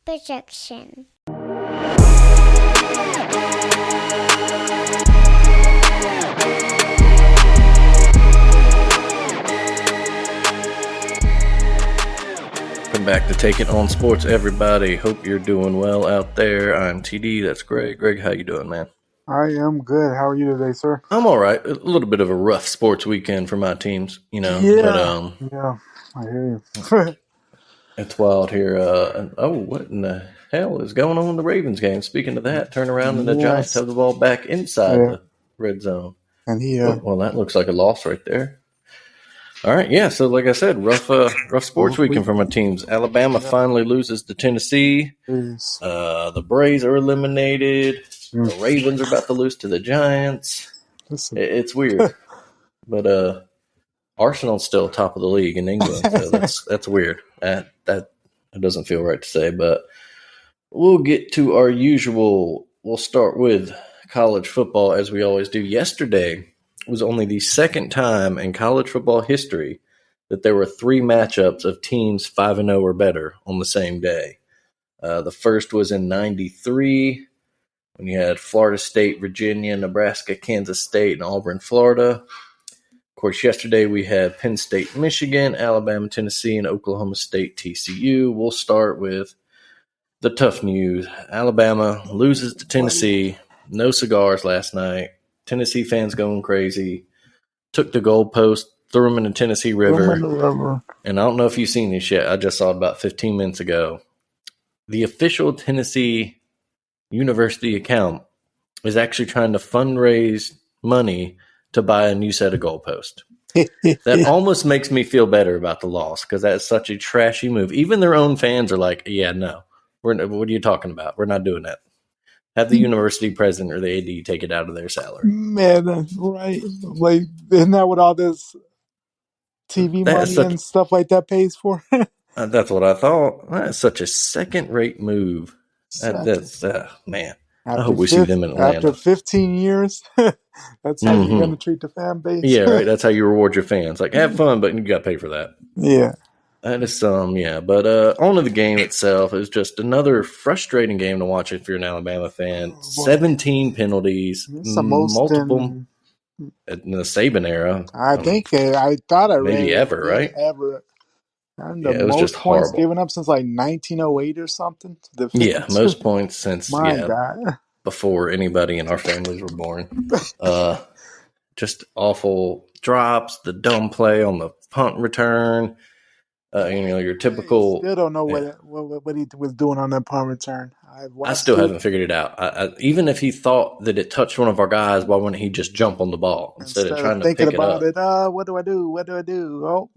projection. Welcome back to Take It On Sports, everybody. Hope you're doing well out there. I'm TD. That's Greg. Greg, how you doing, man? I am good. How are you today, sir? I'm all right. A little bit of a rough sports weekend for my teams, Yeah, I hear you. It's wild here. What in the hell is going on in the Ravens game? Speaking of that, turn around and the Giants have the ball back inside the red zone. And well, that looks like a loss right there. All right, yeah. So, like I said, rough sports weekend for my teams. Alabama finally loses to Tennessee. The Braves are eliminated. The Ravens are about to lose to the Giants. It's weird, but Arsenal's still top of the league in England, so that's weird. That doesn't feel right to say, but we'll get to our usual. We'll start with college football as we always do. Yesterday was only the second time in college football history that there were three matchups of teams 5-0 or better on the same day. The first was in '93 when you had Florida State, Virginia, Nebraska, Kansas State, and Auburn, Florida. Of course, yesterday we had Penn State, Michigan, Alabama, Tennessee, and Oklahoma State, TCU. We'll start with the tough news. Alabama loses to Tennessee. No cigars last night. Tennessee fans going crazy. Took the goalpost, threw them in the Tennessee River. And I don't know if you've seen this yet. I just saw it about 15 minutes ago. The official Tennessee University account is actually trying to fundraise money to buy a new set of goalposts. That almost makes me feel better about the loss because that's such a trashy move. Even their own fans are like, yeah, no. What are you talking about? We're not doing that. Have the university president or the AD take it out of their salary. Man, that's right. Like, isn't that what all this TV money and stuff like that pays for? That's what I thought. That's such a second-rate move. That's man. I hope we see them in Atlanta. After 15 years, that's how you're going to treat the fan base. Yeah, right. That's how you reward your fans. Like, have fun, but you got to pay for that. Yeah. That is yeah. But on to the game itself. It was just another frustrating game to watch if you're an Alabama fan. 17 penalties, multiple in the Saban era. I thought I read maybe ever, right? Ever. And it was just points horrible. Given up since like 1908 or something. Yeah, most points since God. Before anybody in our families were born. Just awful drops, the dumb play on the punt return. Your typical. I still don't know what he was doing on that punt return. I still haven't figured it out. Even if he thought that it touched one of our guys, why wouldn't he just jump on the ball instead of trying to pick about it up? What do I do? What do I do? Oh.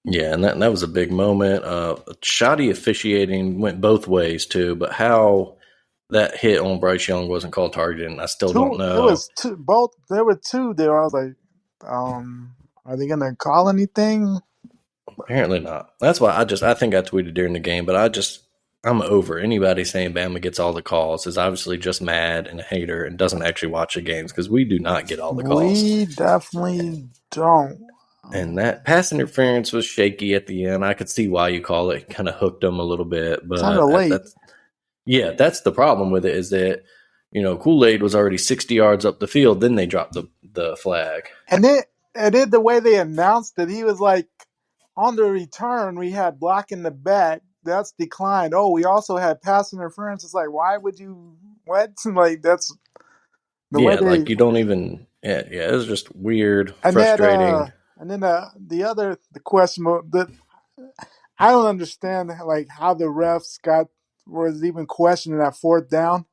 Yeah, and that was a big moment. Shoddy officiating went both ways too, but how that hit on Bryce Young wasn't called targeting, I still don't know. There was two. There were two there. I was like, are they going to call anything? Apparently not. That's why I think I tweeted during the game, but I'm over anybody saying Bama gets all the calls is obviously just mad and a hater and doesn't actually watch the games because we do not get all the calls. We definitely don't. And that pass interference was shaky at the end. I could see why you call it. Kind of hooked them a little bit, but kind of late. That's the problem with it is that Kool-Aid was already 60 yards up the field. Then they dropped the flag, and then the way they announced it, he was like, on the return, we had block in the back. That's declined. Oh, we also had pass interference. It's like, why would you? What? Like that's the way like you don't even. Yeah. It was just weird, frustrating. And then the question that I don't understand, like how the refs was even questioning that fourth down.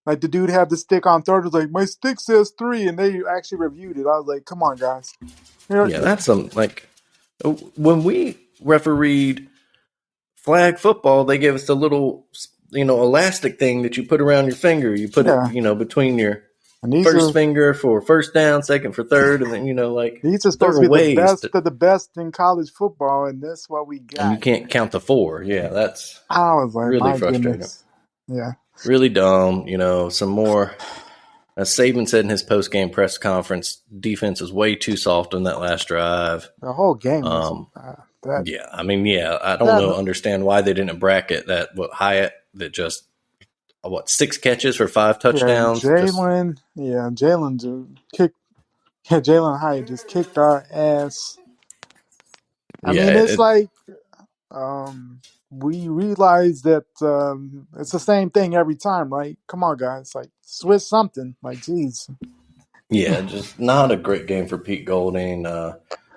Like the dude had the stick on third, was like, my stick says 3, and they actually reviewed it. I was like, come on, guys. That's when we refereed flag football, they gave us a little, elastic thing that you put around your finger. You put it, between your first finger for first down, second for third, and then these are supposed to be the best of the best in college football, and that's what we got. And you can't count to 4. Yeah, that's I was like, really frustrating. Goodness. Yeah, really dumb. Some more. As Saban said in his post-game press conference, defense was way too soft on that last drive. The whole game. I don't understand why they didn't bracket that. What Hyatt that just 6 catches for 5 touchdowns. Just Jalen kicked. Yeah, Jalen Hyatt just kicked our ass. I yeah, mean, it's like we realize that it's the same thing every time, right? Come on, guys, like switch something. Like, geez, yeah, just not a great game for Pete Golding.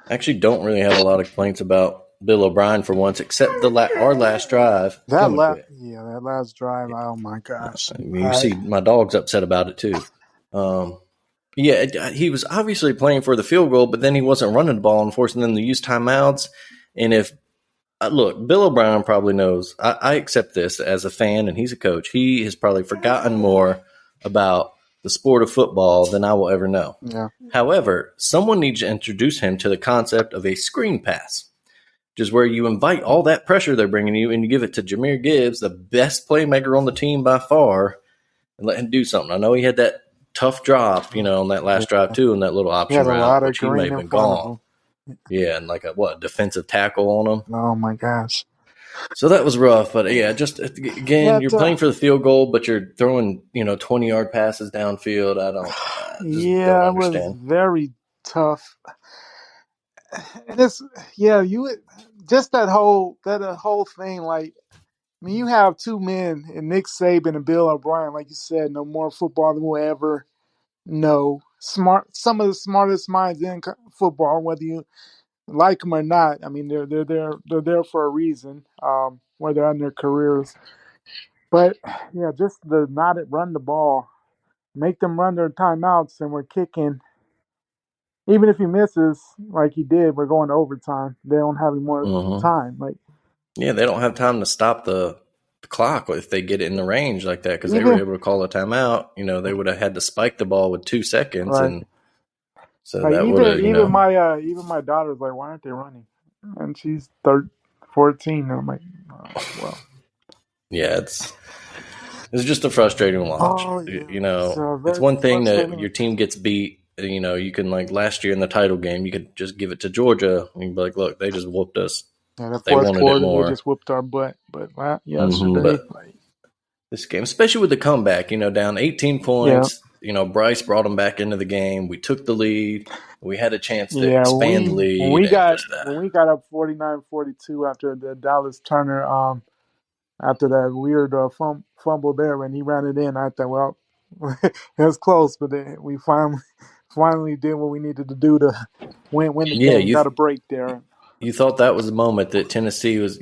Actually, don't really have a lot of complaints about Bill O'Brien for once, except our last drive. Tell me quick. that last drive. Oh my gosh, You see, my dog's upset about it too. Um, yeah, he was obviously playing for the field goal, but then he wasn't running the ball and forcing them to use timeouts. And if look, Bill O'Brien probably knows. I accept this as a fan, and he's a coach. He has probably forgotten more about the sport of football than I will ever know. yeah, However, someone needs to introduce him to the concept of a screen pass, which is where you invite all that pressure they're bringing you and you give it to Jahmyr Gibbs, the best playmaker on the team by far, and let him do something. I know he had that tough drop, on that last drive too, in that little he had option a lot route, of which he may green have in been front of gone. him. Yeah, and like a defensive tackle on him. Oh my gosh. So that was rough, but yeah, just again, you're playing for the field goal, but you're throwing 20-yard passes downfield. I just don't It was understand. very tough. And it's you just that whole thing. Like, I mean, you have two men, and Nick Saban and Bill O'Brien, like you said, know more football than we'll ever know. Some of the smartest minds in football, whether you like them or not. I mean, they're there for a reason. Where they're in their careers, but yeah, just the not run the ball, make them run their timeouts, and we're kicking. Even if he misses, like he did, we're going to overtime. They don't have any more Hmm. time. Like, Yeah, they don't have time to stop the clock if they get it in the range like that because they were even able to call a timeout. They would have had to spike the ball with 2 seconds, right, and so like that would have, even my daughter's like, why aren't they running? And she's 14. And I'm like, oh, well, yeah, it's just a frustrating watch. oh yeah, it's It's very one thing that frustrating. your team gets beat. You can like last year in the title game, you could just give it to Georgia and be like, look, they just whooped us. Yeah, the They fourth wanted it quarter they more. just whooped our butt. But yesterday, But like, this game, especially with the comeback, down 18 yeah, points, Bryce brought them back into the game. We took the lead. We had a chance to yeah, expand the lead and just when we got up 49-42 after the Dallas Turner after that weird fumble there when he ran it in, I thought, well, it was close, but then we finally did what we needed to do to win the yeah, game. Got a break there. you thought that was the moment that Tennessee was,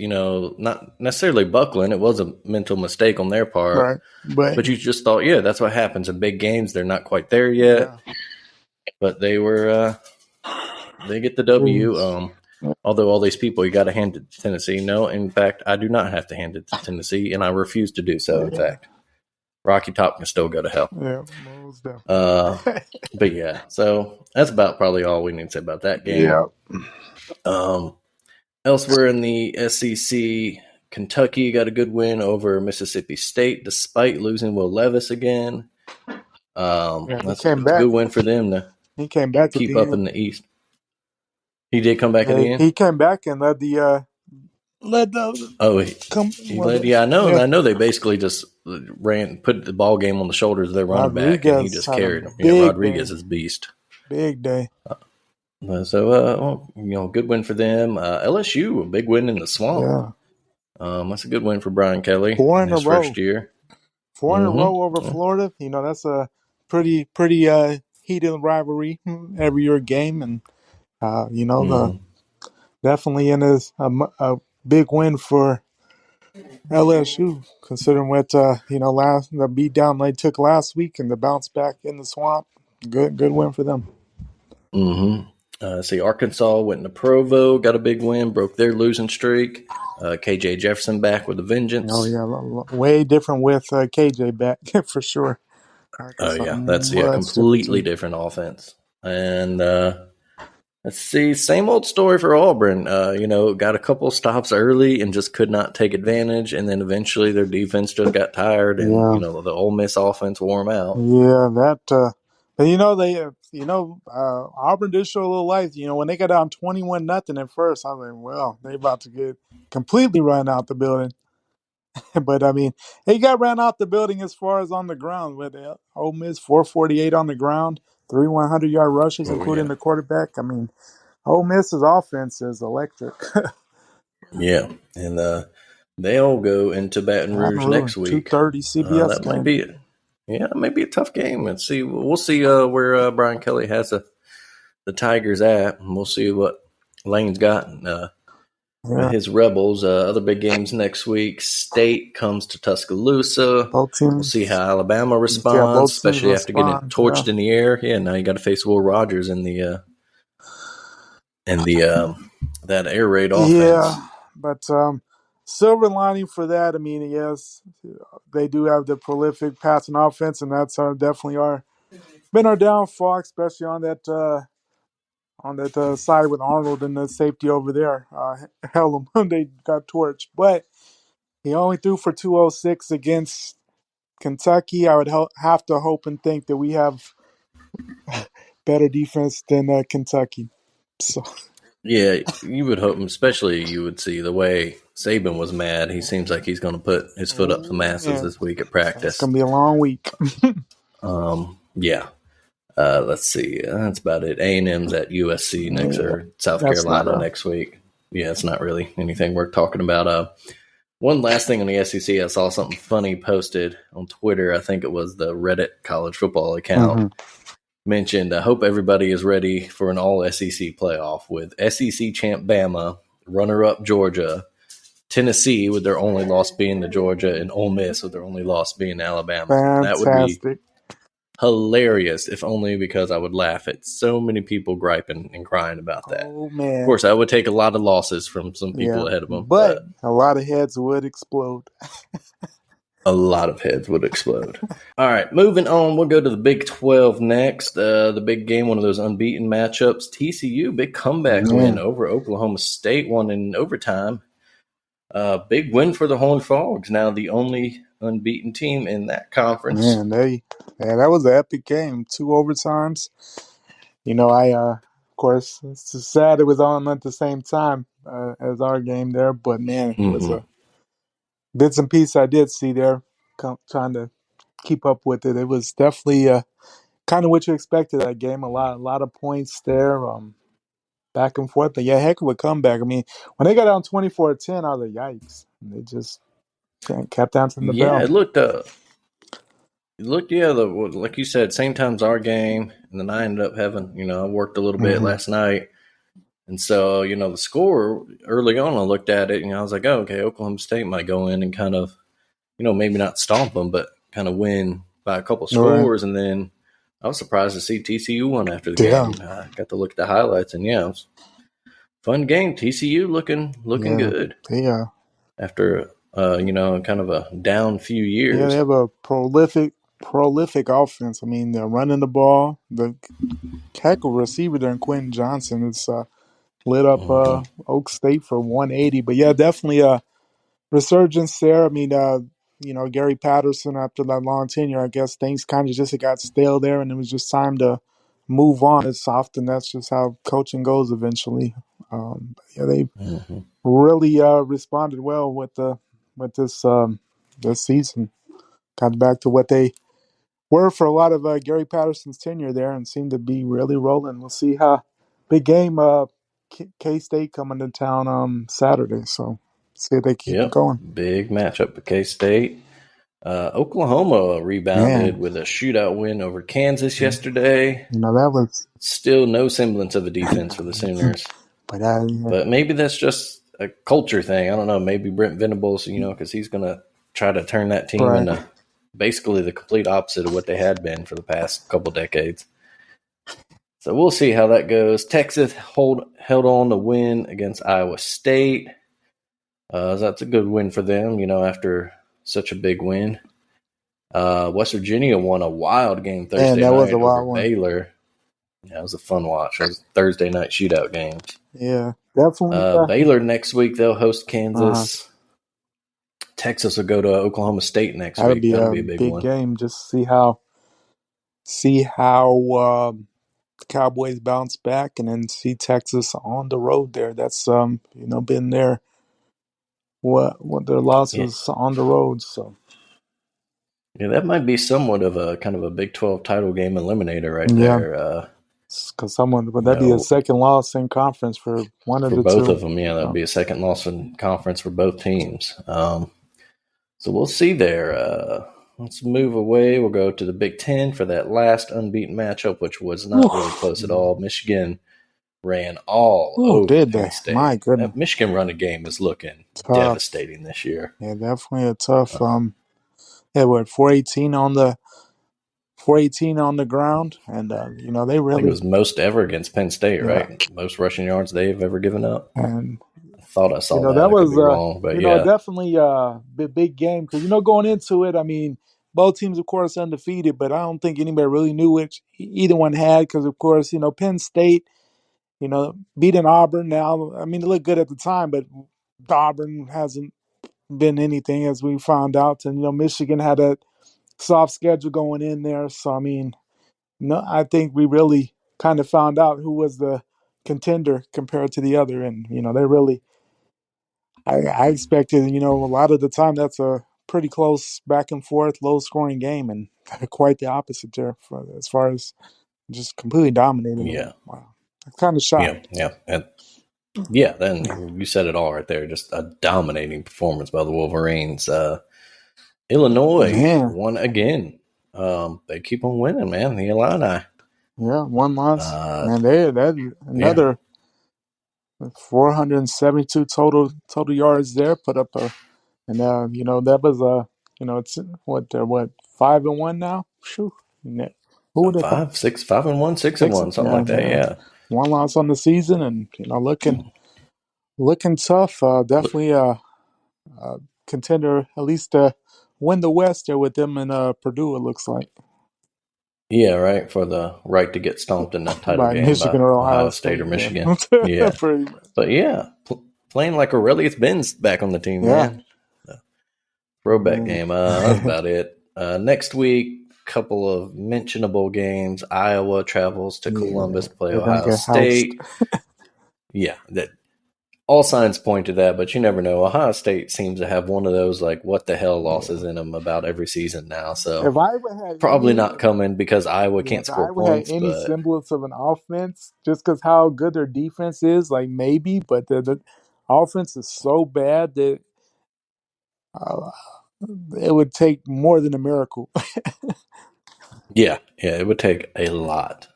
not necessarily buckling. It was a mental mistake on their part, Right. But but you just thought, yeah, that's what happens in big games. They're not quite there yet, yeah, but they get the W. jeez. Although all these people, you got to hand it to Tennessee. No, in fact, I do not have to hand it to Tennessee, and I refuse to do so. In Yeah, fact, Rocky Top can still go to hell. yeah, most Uh, definitely. but yeah, so that's about probably all we need to say about that game. Yeah, Um, Elsewhere in the SEC, Kentucky got a good win over Mississippi State despite losing Will Levis again. yeah. He That's came a back. good win for them to He came back at keep the up end. in the East. He did come back at Yeah, the end. he came back and led the Oh, come. he Well, led. Yeah, I know. yeah, I know. They basically just put the ball game on the shoulders of their running back, and he Rodriguez just had a carried them. big day. Rodriguez is beast. Big day. Good win for them. LSU, a big win in the swamp. Yeah, That's a good win for Brian Kelly four in in a his first row. year. 4 in a row over Mm-hmm. Florida. That's a pretty heated rivalry every year game, and the Mm-hmm. definitely in a big win for LSU considering what last the beat down they took last week and the bounce back in the swamp. Good win for them. Mm-hmm. See, Arkansas went to Provo, got a big win, broke their losing streak. KJ Jefferson back with a Oh vengeance. yeah, way different with KJ back for sure. Oh Arkansas yeah, that's much different completely team. different offense. And let's see, same old story for Auburn. Got a couple stops early and just could not take advantage, and then eventually their defense just got tired, and Yeah. the Ole Miss offense wore them out. Yeah, but Auburn did show a little life. When they got down 21-0 at first, I was like, well, they about to get completely run out the building. But I mean, he got ran out the building as far as on the ground with Ole Miss 448 on the ground, 3 100-yard rushes, Oh including yeah, the quarterback. I mean, Ole Miss's offense is electric. yeah, and they'll go into Baton Baton Rouge Rouge, next week. 2:30 CBS That might game. be it. Yeah, it may be a tough game. Let's see. We'll see where Brian Kelly has the Tigers at, and we'll see what Lane's got. With Yeah, his Rebels. Other big games next week. State comes to Tuscaloosa. both We'll see how teams. Alabama Yeah, responds, both teams especially after getting respond. Yeah, torched in the air. Yeah, now you got to face Will Rogers in the that air raid yeah, offense. but silver lining for that. I mean, yes, they do have the prolific passing offense, and that's definitely been our downfall, especially on that side with Arnold and the safety over there. Hell, they got torched, but he only threw for 206 against Kentucky. I would have to hope and think that we have better defense than Kentucky. So Yeah, you would hope, especially you would see the way Saban was mad. He seems like he's going to put his foot up some oh asses man, this week at that's practice. gonna be a long week. Yeah. Let's see. That's about it. A&M's at USC next, Yeah, or South that's not Carolina a. next week. Yeah, it's not really anything worth talking about. One last thing on the SEC, I saw something funny posted on Twitter. I think it was the Reddit college football account Mm-hmm. mentioned. I hope everybody is ready for an all SEC playoff with SEC champ Bama, runner up Georgia, Tennessee with their only loss being to Georgia, and Ole Miss with their only loss being to Alabama. That would be Fantastic. hilarious, if only because I would laugh at so many people griping and crying about that. Oh Of man, course, I would take a lot of losses from some yeah, people ahead of them, but but a lot of heads would explode. a lot of heads would explode. All right, moving on. We'll go to the Big 12 next. The big game, one of those unbeaten matchups. TCU, big comeback win Man, over Oklahoma State, won in overtime. Big win for the Horned Frogs, now the only unbeaten team in that conference. man, yeah, that was an epic game. 2 overtimes. Of course, it's sad it was on at the same time as our game there, but man, it was Mm-hmm. a bits and pieces I did see there. Trying to keep up with it. It was definitely kind of what you expected that game. A lot of points there, back and forth. But yeah, heck of a comeback. I mean, when they got down 24-10, I was like, yikes! And they just kept answering the Yeah, bell. it looked, yeah, like you said, same time's our game, and then I ended up having, I worked a little bit Hmm. last night, and so the score early on, I looked at it, and I was like, oh, okay, Oklahoma State might go in and kind of, maybe not stomp them, but kind of win by a couple All right. scores, and then I was surprised to see TCU won after the Yeah. game. I got to look at the highlights, and yeah, it was a fun game. TCU looking Yeah. good Yeah. after kind of a down few Yeah. They years. have a prolific offense. I mean, they're running the ball. The heck of a receiver there, Quentin Johnson, is lit up Mm-hmm. Oak State for 180. But yeah, definitely a resurgence there. I mean, Gary Patterson, after that long tenure, I guess things kind of just got stale there, and it was just time to move on. It's often that's just how coaching goes eventually. Yeah, they Mm-hmm. really responded well with this season. Got back to what they were for a lot of Gary Patterson's tenure there, and seemed to be really rolling. We'll see how big game K State coming to town Saturday. So see if they keep it Yep, going. big matchup with K State. Oklahoma rebounded Man, with a shootout win over Kansas yesterday. that was, Still no semblance of a defense for the Sooners, but but maybe that's just a culture thing. I don't know. Maybe Brent Venables, because he's going to try to turn that team right. into basically the complete opposite of what they had been for the past couple decades. So we'll see how that goes. Texas held on to win against Iowa State. That's a good win for them, after such a big win. West Virginia won a wild game Man, Thursday that was a night over wild one. Baylor. Yeah, it was a fun watch. It was Thursday night shootout games. Yeah, definitely. Baylor next week, they'll host Uh, Kansas. Texas will go to Oklahoma State next that'll week. be That'll a be a big big one. game. Just see how the Cowboys bounce back, and then see Texas on the road there. That's been their what their Yeah, losses on the road. So yeah, that might be somewhat of a kind of a Big 12 title game eliminator right yeah, there. because someone would You that be a know, second loss in conference for one of for the both two? of them, yeah, that'd So be a second loss in conference for both teams. So we'll see there. Let's move away. We'll go to the Big Ten for that last unbeaten matchup, which was not really oof, close at all. Michigan ran all ooh, over did Penn they? My State. goodness, That Michigan running game is looking tough. devastating this year. Yeah, definitely a tough. I Yeah, what 418 on the ground, and they think it really, was most ever against Penn State, yeah, right? Most rushing yards they've ever given up. and I thought I saw that. that I could was be wrong, but yeah, definitely a big game because going into it, I mean, both teams of course undefeated, but I don't think anybody really knew which either one had because of course Penn State beating Auburn now. I mean, it looked good at the time, but Auburn hasn't been anything as we found out, and Michigan had a soft schedule going in there, so I mean, no, I think we really kind of found out who was the contender compared to the other, and they really. I expected, a lot of the time that's a pretty close back and forth, low scoring game, and quite the opposite there as far as just completely dominating. yeah, Wow, I'm kind of yeah, shocked. yeah, and yeah. Then you said it all right there. Just a dominating performance by the Wolverines. Illinois Man, won again. They keep on winning, man. The Illini. yeah, one loss. Uh, Man, that yeah, another 472 total yards there. Put up and that was it's what they're 5-1 now. Shoo. Who would have thought? 5-1, 6-1, something Yeah, like that. Yeah. one loss on the season, and looking tough. Definitely a contender, at least to win the West there with them and Purdue. It looks like Yeah, right. For the right to get stomped in that title by game by Michigan or Ohio Ohio State or State. Yeah, Michigan. Yeah. pretty much. But yeah, playing like Aurelius Ben's back on the team, Yeah, man. Throwback man. game. That's about it. Next week, couple of mentionable games. Iowa travels to Yeah, Columbus to play they're gonna Ohio get housed. State. Yeah, that all signs point to that, but you never know. Ohio State seems to have one of those like what the hell losses Yeah. in them about every season now. So If Iowa had probably any, not coming because Iowa yeah, can't if score Iowa had points, any but semblance of an offense, just because how good their defense is, like maybe, but the offense is so bad that uh, it would take more than a miracle. yeah, it would take a lot.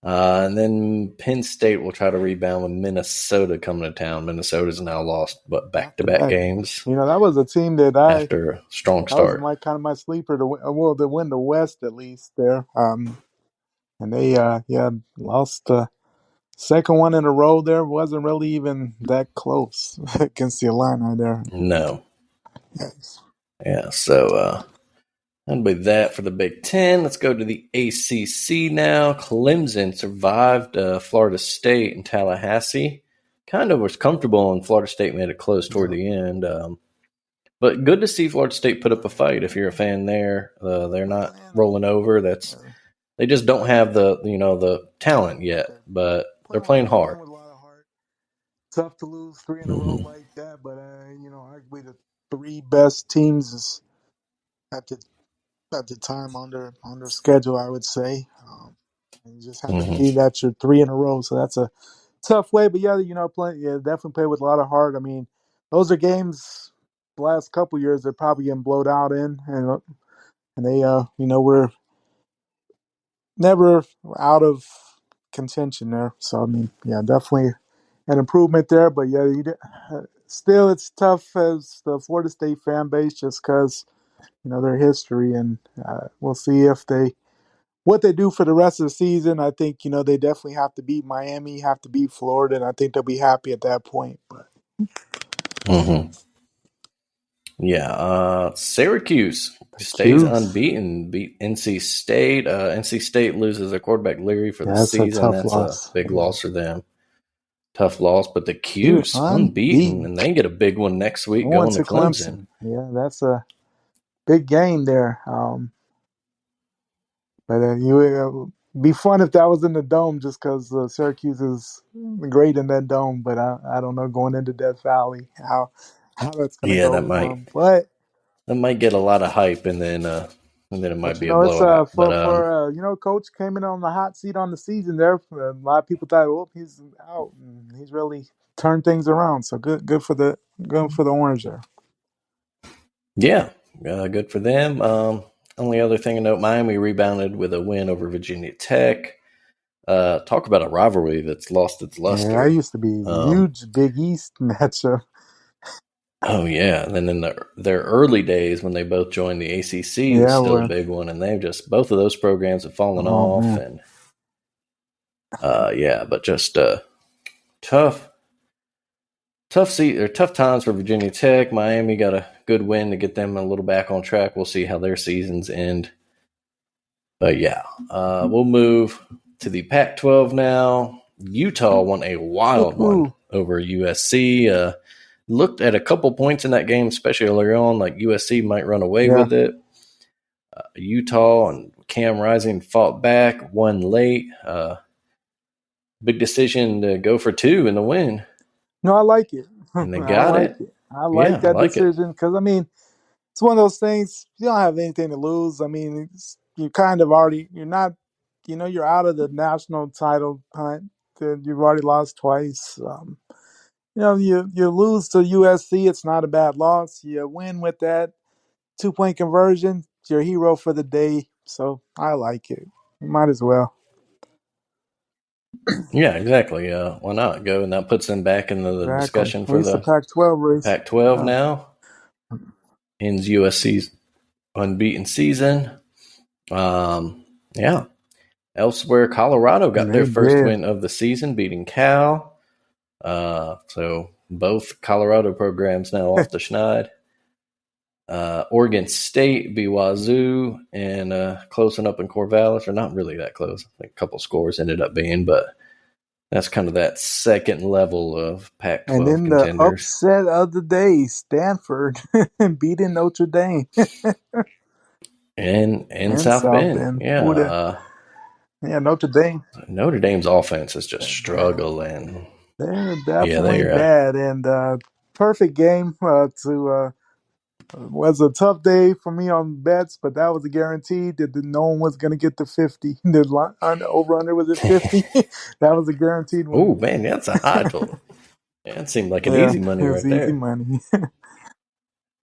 And then Penn State will try to rebound with Minnesota coming to town. Minnesota's now lost, but Back back to to back back. games That was a team after a strong that was start. my kind of my sleeper to win, to win the West at least there. And they lost the second one in a row. There wasn't really even that close against the Illini there. No. Yes. Yeah, so that'll be that for the Big Ten. Let's go to the ACC now. Clemson survived Florida State and Tallahassee. Kind of was comfortable, and Florida State made it close toward Yeah. the end. But good to see Florida State put up a fight. If you're a fan there, they're not Playing, rolling over. That's uh, they just don't have the talent yet, they're but they're playing playing hard. with a lot of heart. Tough to lose three in a row Mm-hmm. like that, but arguably the three best teams is at the time on their schedule, I would say. And you just happen to Mm-hmm. be that you're three in a row, so that's a tough way. But yeah, definitely play with a lot of heart. I mean, those are games the last couple years they're probably getting blowed out in, and they we're never out of contention there. So I mean, yeah, definitely an improvement there. But yeah, still it's tough as the Florida State fan base just because their history, and we'll see if they what they do for the rest of the season. I think they definitely have to beat Miami, have to beat Florida, and I think they'll be happy at that point. But Mm-hmm. Yeah, Syracuse the stays Qs, unbeaten, beat NC State. NC State loses their quarterback Leary for the that's a season. tough That's a loss. big Yeah. loss for them. Tough loss, but the Q Qs unbeaten, unbeaten, and they get a big one next week going going to to Clemson. Clemson. Yeah, that's a big game there. But you be fun if that was in the dome, just because Syracuse is great in that dome. But I don't know going into Death Valley how that's gonna Yeah, go. that might get a lot of hype, and then it might But be a it's blowout. But for coach came in on the hot seat on the season there. A lot of people thought, well, he's out, and he's really turned things around. So good for the Orange there. yeah, good for them. Only other thing to note: Miami rebounded with a win over Virginia Tech. Talk about a rivalry that's lost its Yeah, that luster. used to be a Um, huge Big East matchup. oh yeah, and then in their early days when they both joined the ACC was Yeah, still a well, big one, and they've just both of those programs have fallen oh off, man, and yeah, but just tough tough times for Virginia Tech. Miami got a good win to get them a little back on track. We'll see how their seasons end. But yeah, we'll move to the Pac-12 now. Utah won a wild one woo-hoo. over USC. Looked at a couple points in that game, especially earlier on, like USC might run away Yeah, with it. Utah and Cam Rising fought back, won late. Big decision to go for two in the win, no, I like it. and they I got like it. it. I like Yeah, I that like it. decision because I mean, it's one of those things you don't have anything to lose. I mean, you kind of already you're not, you're out of the national title hunt. You've already lost twice. You lose to USC. It's not a bad loss. You win with that 2-point conversion. You're a hero for the day. So I like it. You might as well. Yeah, exactly. Why not go? And that puts them back in the Exactly. discussion At for least the the Pac-12 race. Pac-12 Yeah. now. Ends USC's unbeaten season. Yeah. Elsewhere, Colorado got their They first did. win of the season, beating Cal. So both Colorado programs now off the schneid. Oregon State beat Wazoo and closing up in Corvallis, or not really that close. I think a couple scores ended up being, but that's kind of that second level of And Pac-12 then the contenders. upset of the day, Stanford beating Notre Dame And and South South Bend, Bend. yeah. Who the Yeah, Notre Dame. Notre Dame's offense is just They're, struggling. they're Yeah, definitely they're bad, and perfect game to was a tough day for me on bets, but that was a guarantee that no one was going to get to 50. The over under was at 50. That was a guaranteed oh one. man, that's a high total. Yeah, that seemed like an Yeah, easy money it was right easy there. money.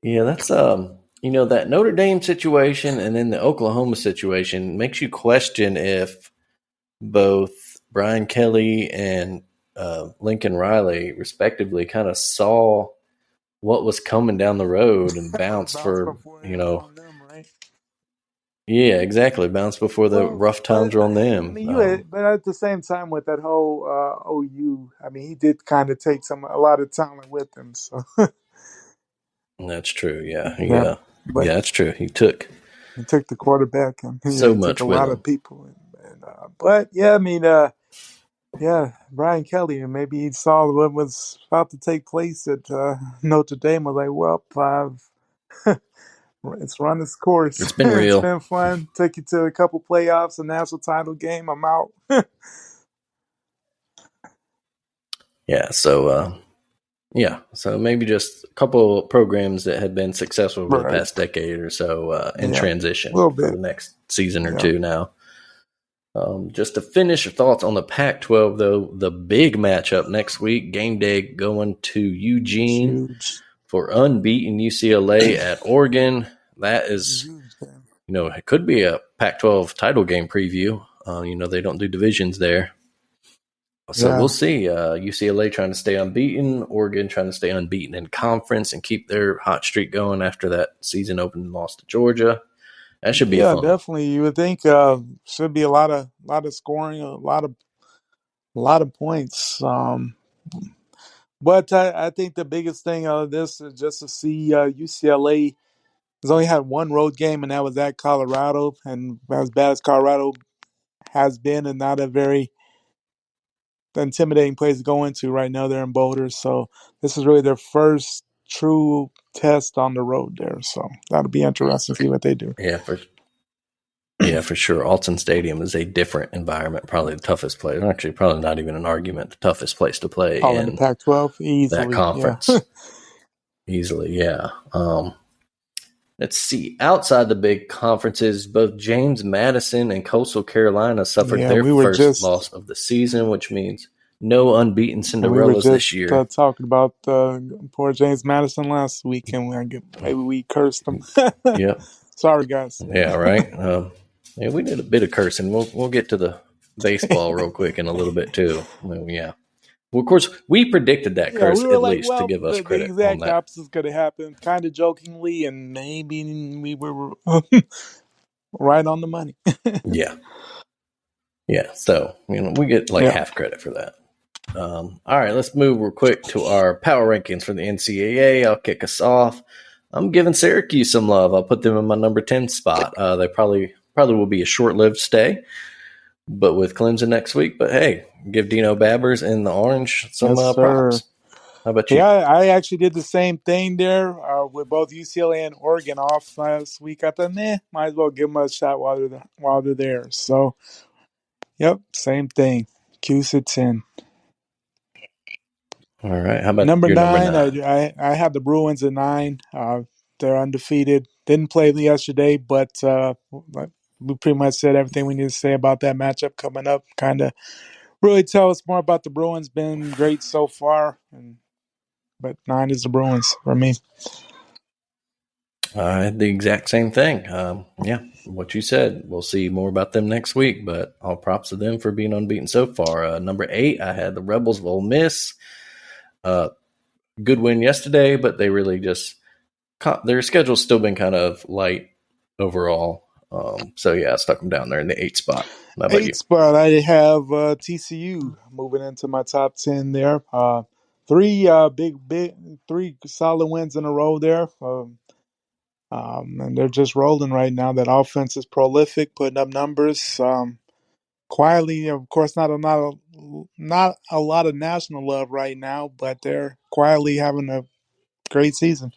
Yeah, that's that Notre Dame situation and then the Oklahoma situation makes you question if both Brian Kelly and Lincoln Riley, respectively, kind of saw what was coming down the road and bounced Bounce for, before it was on them, right? yeah, exactly, bounced before the Well, rough times but were on I them. mean, but at the same time, with that whole OU, I mean, he did kind of take a lot of talent with him. So That's true. Yeah, yeah, yeah, but yeah, that's true. He took he took the quarterback, and yeah, so he took a much with lot of him. people. But yeah, I mean, yeah, Brian Kelly, and maybe he saw what was about to take place at Notre Dame. Was like, well, it's run its course. It's been It's real. been fun. Took you to a couple playoffs, a national title game. I'm out. Yeah. So maybe just a couple programs that had been successful over the Right. past decade or so in Yeah, a transition little for bit. the next season or Yeah, two now. Just to finish your thoughts on the Pac-12, though, the big matchup next week, game day going to it's Eugene huge. for unbeaten UCLA at Oregon. That It's a is, huge game. it could be a Pac-12 title game preview. They don't do divisions there. So we'll Yeah, see. UCLA trying to stay unbeaten, Oregon trying to stay unbeaten in conference and keep their hot streak going after that season opening loss to Georgia. That should be a yeah, fun one. definitely. You would think should be a lot of scoring, a lot of points. But I think the biggest thing out of this is just to see UCLA has only had one road game, and that was at Colorado. And as bad as Colorado has been, and not a very intimidating place to go into right now, they're in Boulder. So this is really their first true test on the road there. So that'll be interesting to see what they do. Yeah, for sure. Alton Stadium is a different environment, probably the toughest place. Actually, probably not even an argument. The toughest place to play All in the in Pac-12 that easily, yeah. conference. easily. Yeah. Let's see. Outside the big conferences, both James Madison and Coastal Carolina suffered Yeah, their we were first just loss of the season, which means no unbeaten we were Cinderellas this just year. talking about poor James Madison last week, and maybe we cursed him. Yep. Sorry, guys. Yeah. Right. Yeah, we did a bit of cursing. We'll get to the baseball real quick in a little bit too. Well, yeah. Well, of course, we predicted that Yeah, curse we were at like, least to well, give us the credit on exact that. opposite is going to happen, kind of jokingly, and maybe we were right on the money. Yeah. Yeah. So we get like Yeah. half credit for that. All right, let's move real quick to our power rankings for the NCAA. I'll kick us off. I'm giving Syracuse some love. I'll put them in my number 10 spot. They probably will be a short-lived stay, but with Clemson next week. But hey, give Dino Babbers and the Orange some Yes, sir. props. How about you? Yeah, I actually did the same thing there with both UCLA and Oregon off last week. I thought, might as well give them a shot while they're there. So, yep, same thing. Cuse at 10. All right, how about Number your number 9, 9? I have the Bruins at 9. They're undefeated. Didn't play yesterday, but we pretty much said everything we need to say about that matchup coming up. Kind of really tell us more about the Bruins. Been great so far, but 9 is the Bruins for me. I had the exact same thing. Yeah, what you said. We'll see more about them next week, but all props to them for being unbeaten so far. Number 8, I had the Rebels of Ole Miss. Uh, Good win yesterday, but they really just their schedule's still been kind of light overall. So yeah, I stuck them down there in the 8th spot. How about 8 you? spot, I have TCU moving into my top 10 there. Three three solid wins in a row there. And they're just rolling right now. That offense is prolific, putting up numbers. Quietly, of course, not a lot of national love right now, but they're quietly having a great season.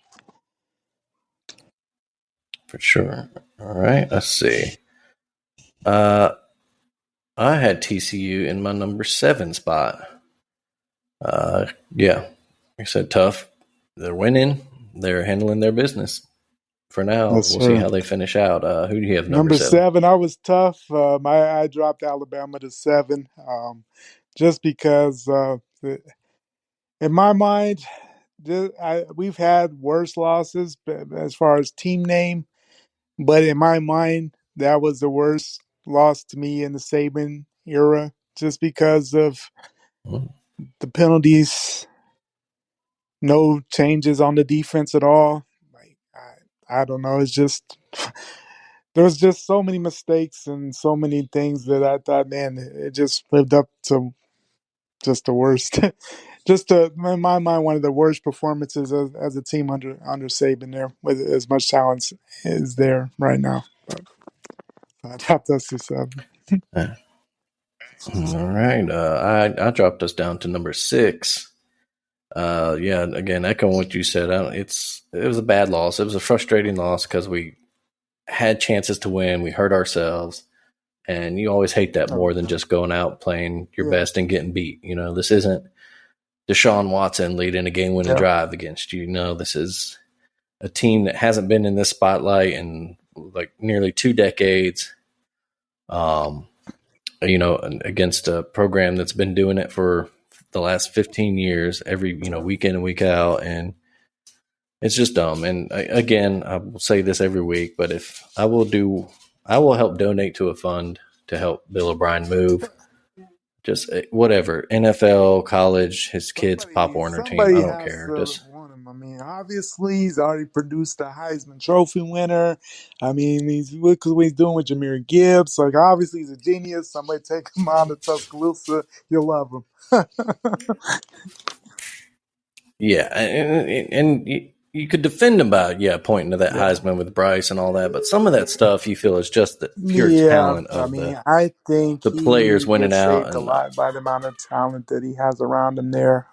For sure. All right, let's see. Uh, I had TCU in my number 7 spot. Yeah, like I said, tough. They're winning. They're handling their business. For now, Yes, we'll see sir. how they finish out. Who do you have number Number 7? 7, I was tough. I dropped Alabama to 7, just because in my mind, we've had worse losses as far as team name, but in my mind, that was the worst loss to me in the Saban era, just because of the penalties, no changes on the defense at all. Like I don't know, it's just there was just so many mistakes and so many things that I thought, man, it just lived up to just the worst. In my mind, one of the worst performances as a team under Saban there, with as much talent is there right now. But I dropped us to 7. All right. I dropped us down to number 6. Yeah, again, echoing what you said, it was a bad loss. It was a frustrating loss because we had chances to win. We hurt ourselves, and you always hate that Oh, more than just going out playing your yeah, best and getting beat. This isn't Deshaun Watson leading a game-winning yeah. drive against you. This is a team that hasn't been in this spotlight in like nearly 2 decades. Um, against a program that's been doing it for the last 15 years, every week in and week out, and it's just dumb. And again, I will say this every week, but if I will help donate to a fund to help Bill O'Brien move. Just whatever, NFL, college, his kids, Pop Warner team. I Somebody don't has care. to Just want him. I mean, obviously he's already produced a Heisman Trophy winner. I mean, look what he's doing with Jameer Gibbs. Like, obviously he's a genius. Somebody take him on to Tuscaloosa, you'll love him. yeah, and you could defend him by pointing to that Yeah. Heisman with Bryce and all that, but some of that stuff you feel is just the pure Yeah, talent I of mean, I think the players he winning gets out, saved a and lot by the amount of talent that he has around him there.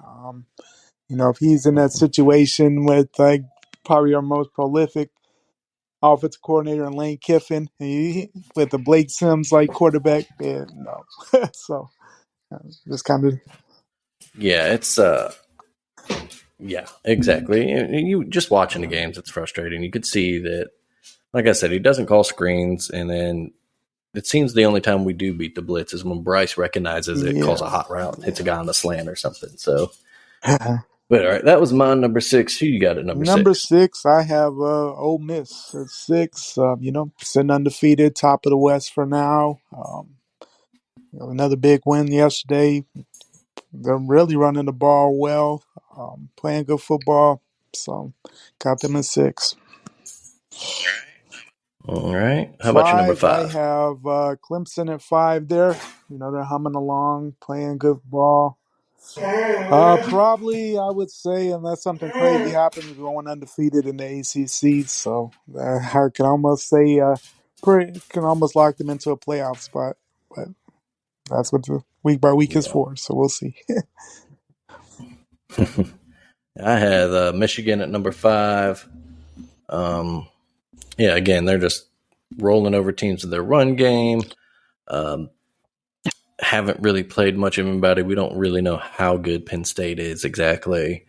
If he's in that situation with like probably our most prolific offensive coordinator in Lane Kiffin, with the Blake Sims like quarterback, no. So just kind of yeah, it's Yeah, exactly. You just watching the games, it's frustrating. You could see that, like I said, he doesn't call screens, and then it seems the only time we do beat the blitz is when Bryce recognizes it, calls a Yeah, hot route, hits a guy on the slant or something. So, yeah. but all right, that was my number 6. Who you got at number Number 6? 6, I have Ole Miss at 6. Sitting undefeated, top of the West for now. Another big win yesterday. They're really running the ball well, playing good football. So, got them at 6. All right. How about your number 5, I 5? have Clemson at 5 there. They're humming along, playing good ball. Probably, I would say, unless something crazy happens, going undefeated in the ACC. So I can almost say, can almost lock them into a playoff spot. But that's what the week by week is Yeah. for. So we'll see. I had Michigan at number 5. Um, yeah, again, they're just rolling over teams in their run game. Um, haven't really played much of anybody. We don't really know how good Penn State is exactly,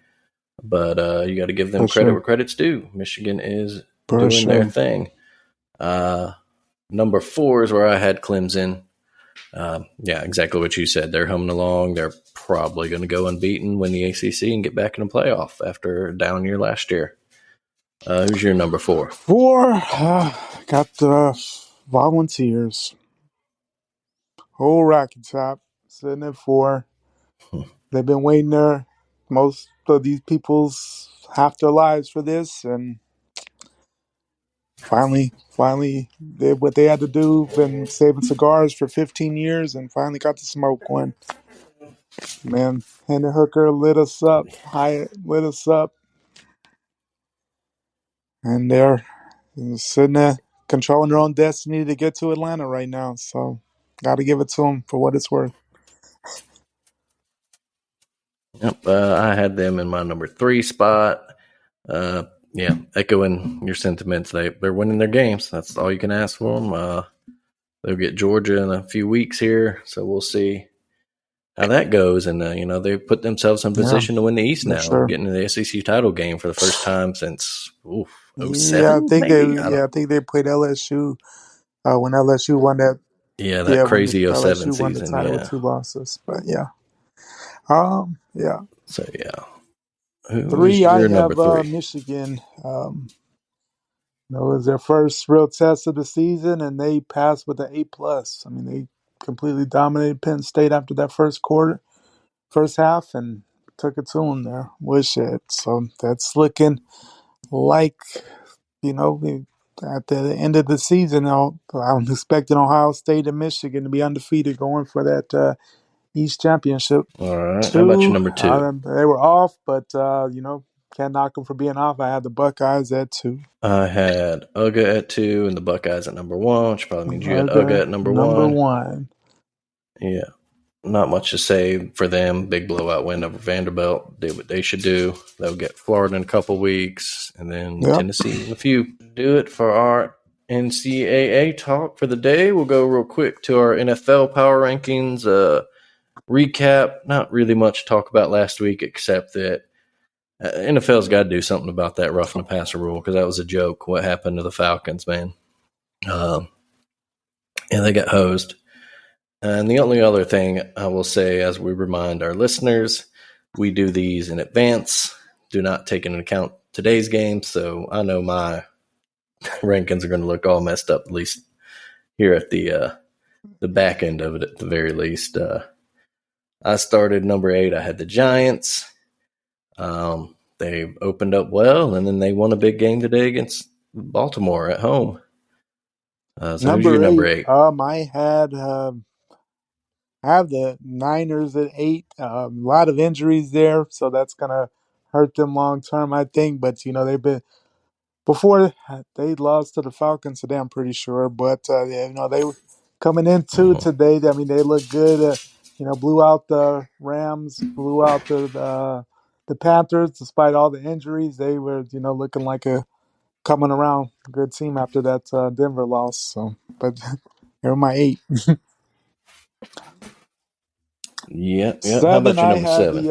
but you got to give them For credit sure. where credit's due. Michigan is For doing their sure. thing. Uh, number 4 is where I had Clemson. Yeah, exactly what you said. They're humming along. They're probably going to go unbeaten, win the ACC, and get back in the playoff after a down year last year. Who's your number 4? 4, got the Volunteers. Whole Rocky Top sitting at 4. They've been waiting there, most of these people's half their lives for this, and finally did what they had to do. Been saving cigars for 15 years, and finally got the smoke one. Man, Hendon Hooker lit us up. Hyatt lit us up, and they're sitting there controlling their own destiny to get to Atlanta right now. So, got to give it to them for what it's worth. Yep, I had them in my number 3 spot. Uh, yeah, echoing your sentiments. They're winning their games. That's all you can ask for them. They'll get Georgia in a few weeks here, so we'll see how that goes. And they put themselves in Yeah, position to win the East for now, sure. getting to the SEC title game for the first time since Yeah, '07, maybe. I think they played LSU when LSU won that. Yeah, that Yeah, when the crazy '07 LSU won the season. title with Yeah. 2 losses. But yeah, yeah. So yeah, who is 3, I your number have 3? Michigan. It was their first real test of the season, and they passed with an A+. I mean, they completely dominated Penn State after that first half, and took it to them there. Woodshed. So that's looking like, at the end of the season, I'm expecting Ohio State and Michigan to be undefeated going for that East Championship. All right. How about your 2, number 2? they were off, but, can't knock them for being off. I had the Buckeyes at 2. I had Uga at 2 and the Buckeyes at number 1, which probably means you had Uga at number Number 1. 1. Yeah. Not much to say for them. Big blowout win over Vanderbilt. Did what they should do. They'll get Florida in a couple weeks, and then Yep. Tennessee in a few. Do it for our NCAA talk for the day. We'll go real quick to our NFL power rankings. Recap. Not really much to talk about last week, except that NFL's got to do something about that roughing the passer rule, because that was a joke. What happened to the Falcons, man? And they got hosed. And the only other thing I will say, as we remind our listeners, we do these in advance, do not take into account today's game. So I know my rankings are going to look all messed up, at least here at the back end of it, at the very least. I started number 8. I had the Giants. They opened up well, and then they won a big game today against Baltimore at home. So who's your Number number 8. 8? I have the Niners at 8. A lot of injuries there, so that's gonna hurt them long term, I think. But they've been before they lost to the Falcons today. I'm pretty sure, but yeah, they were coming into Mm-hmm. today. I mean, they look good. Blew out the Rams, blew out the Panthers, despite all the injuries. They were looking like a coming around good team after that Denver loss. So, but they're my 8. Yep. Yep. How Seven, about your I number had seven?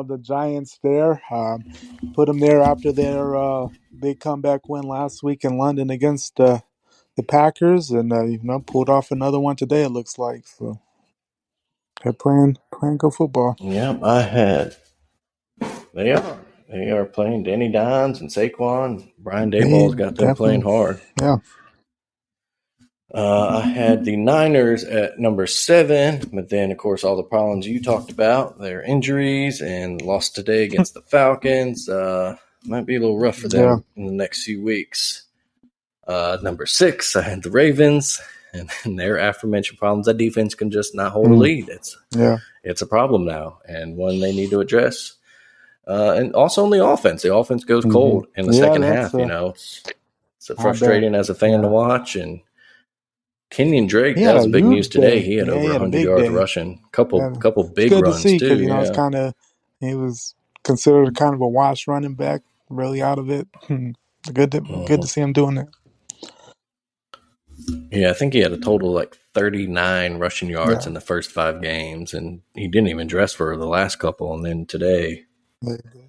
the Giants there. Put them there after their big comeback win last week in London against the Packers, and pulled off another one today. It looks like so they're playing good football. Yep. They are. They are playing Danny Dimes and Saquon. Brian They Dayball's got them playing definitely, hard. yeah, I had the Niners at number seven, but then, of course, all the problems you talked about, their injuries, and lost today against the Falcons. Might be a little rough for yeah, them in the next few weeks. Number six, I had the Ravens, and their aforementioned problems. That defense can just not hold a mm, lead. yeah, It's a problem now, and one they need to address. And also on the offense. The offense goes hmm cold in the yeah. second That's half. It's I bet. frustrating as a fan to Yeah, watch. And Kenyon he Drake, that had was a big news huge today. day. He had Yeah, over he had a 100 big yards day. rushing. Yeah, Couple it's big good to runs see because too. it's Yeah. kind of he was considered kind of a wash running back, really out of it. Good to Mhm. see him doing it. Yeah, I think he had a total like 39 rushing yards Yeah, in the first 5 games, and he didn't even dress for the last couple. And then today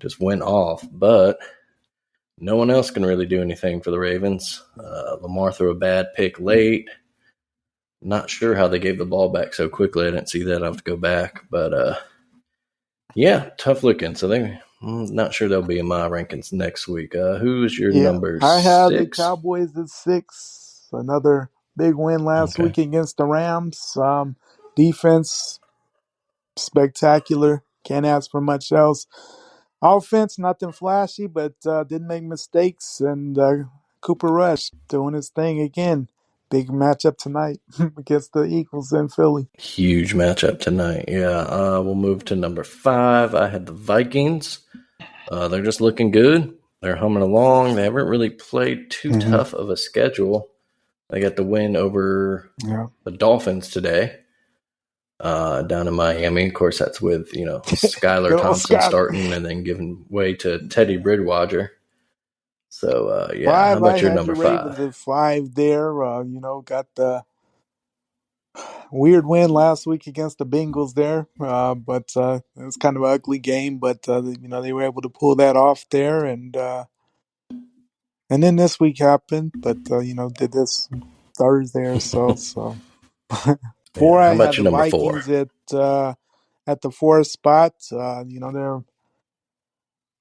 just went off. But no one else can really do anything for the Ravens. Lamar threw a bad pick late. Not sure how they gave the ball back so quickly. I didn't see that. I have to go back. But yeah, tough looking. So I'm not sure they'll be in my rankings next week. Who's your yeah. number I had the six? Cowboys at 6. Another big win last Okay. week against the Rams. Defense spectacular. Can't ask for much else. Offense, nothing flashy, but didn't make mistakes. And Cooper Rush doing his thing again. Big matchup tonight against the Eagles in Philly. Huge matchup tonight. Yeah. We'll move to number five. I had the Vikings. They're just looking good. They're humming along. They haven't really played too Mm-hmm. tough of a schedule. They got the win over Yeah. the Dolphins today. Down in Miami. Of course, that's with Skylar Good old Thompson Scott. starting and then giving way to Teddy Bridgewater. So yeah, how 5, I about your had number your five? Ravens at 5 there. Got the weird win last week against the Bengals there, but it was kind of an ugly game. But they were able to pull that off there, and then this week happened. But did this Thursday or so. So four, Yeah, how I about had your the number four? Vikings at the fourth spot. They're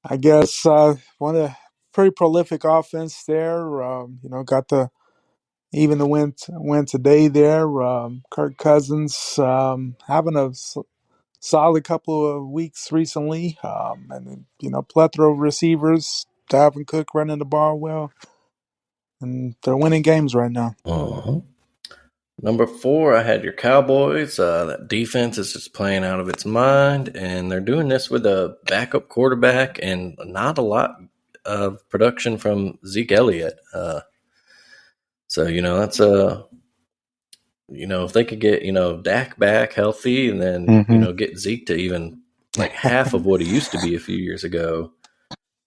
I guess one of the pretty prolific offense there. Got the even the win today there. Kirk Cousins having a solid couple of weeks recently, and plethora of receivers. Dalvin Cook running the ball well, and they're winning games right now. Uh-huh. Number four, I had your Cowboys. That defense is just playing out of its mind, and they're doing this with a backup quarterback and not a lot of production from Zeke Elliott. So that's if they could get Dak back healthy, and then Mm-hmm. get Zeke to even like half of what he used to be a few years ago,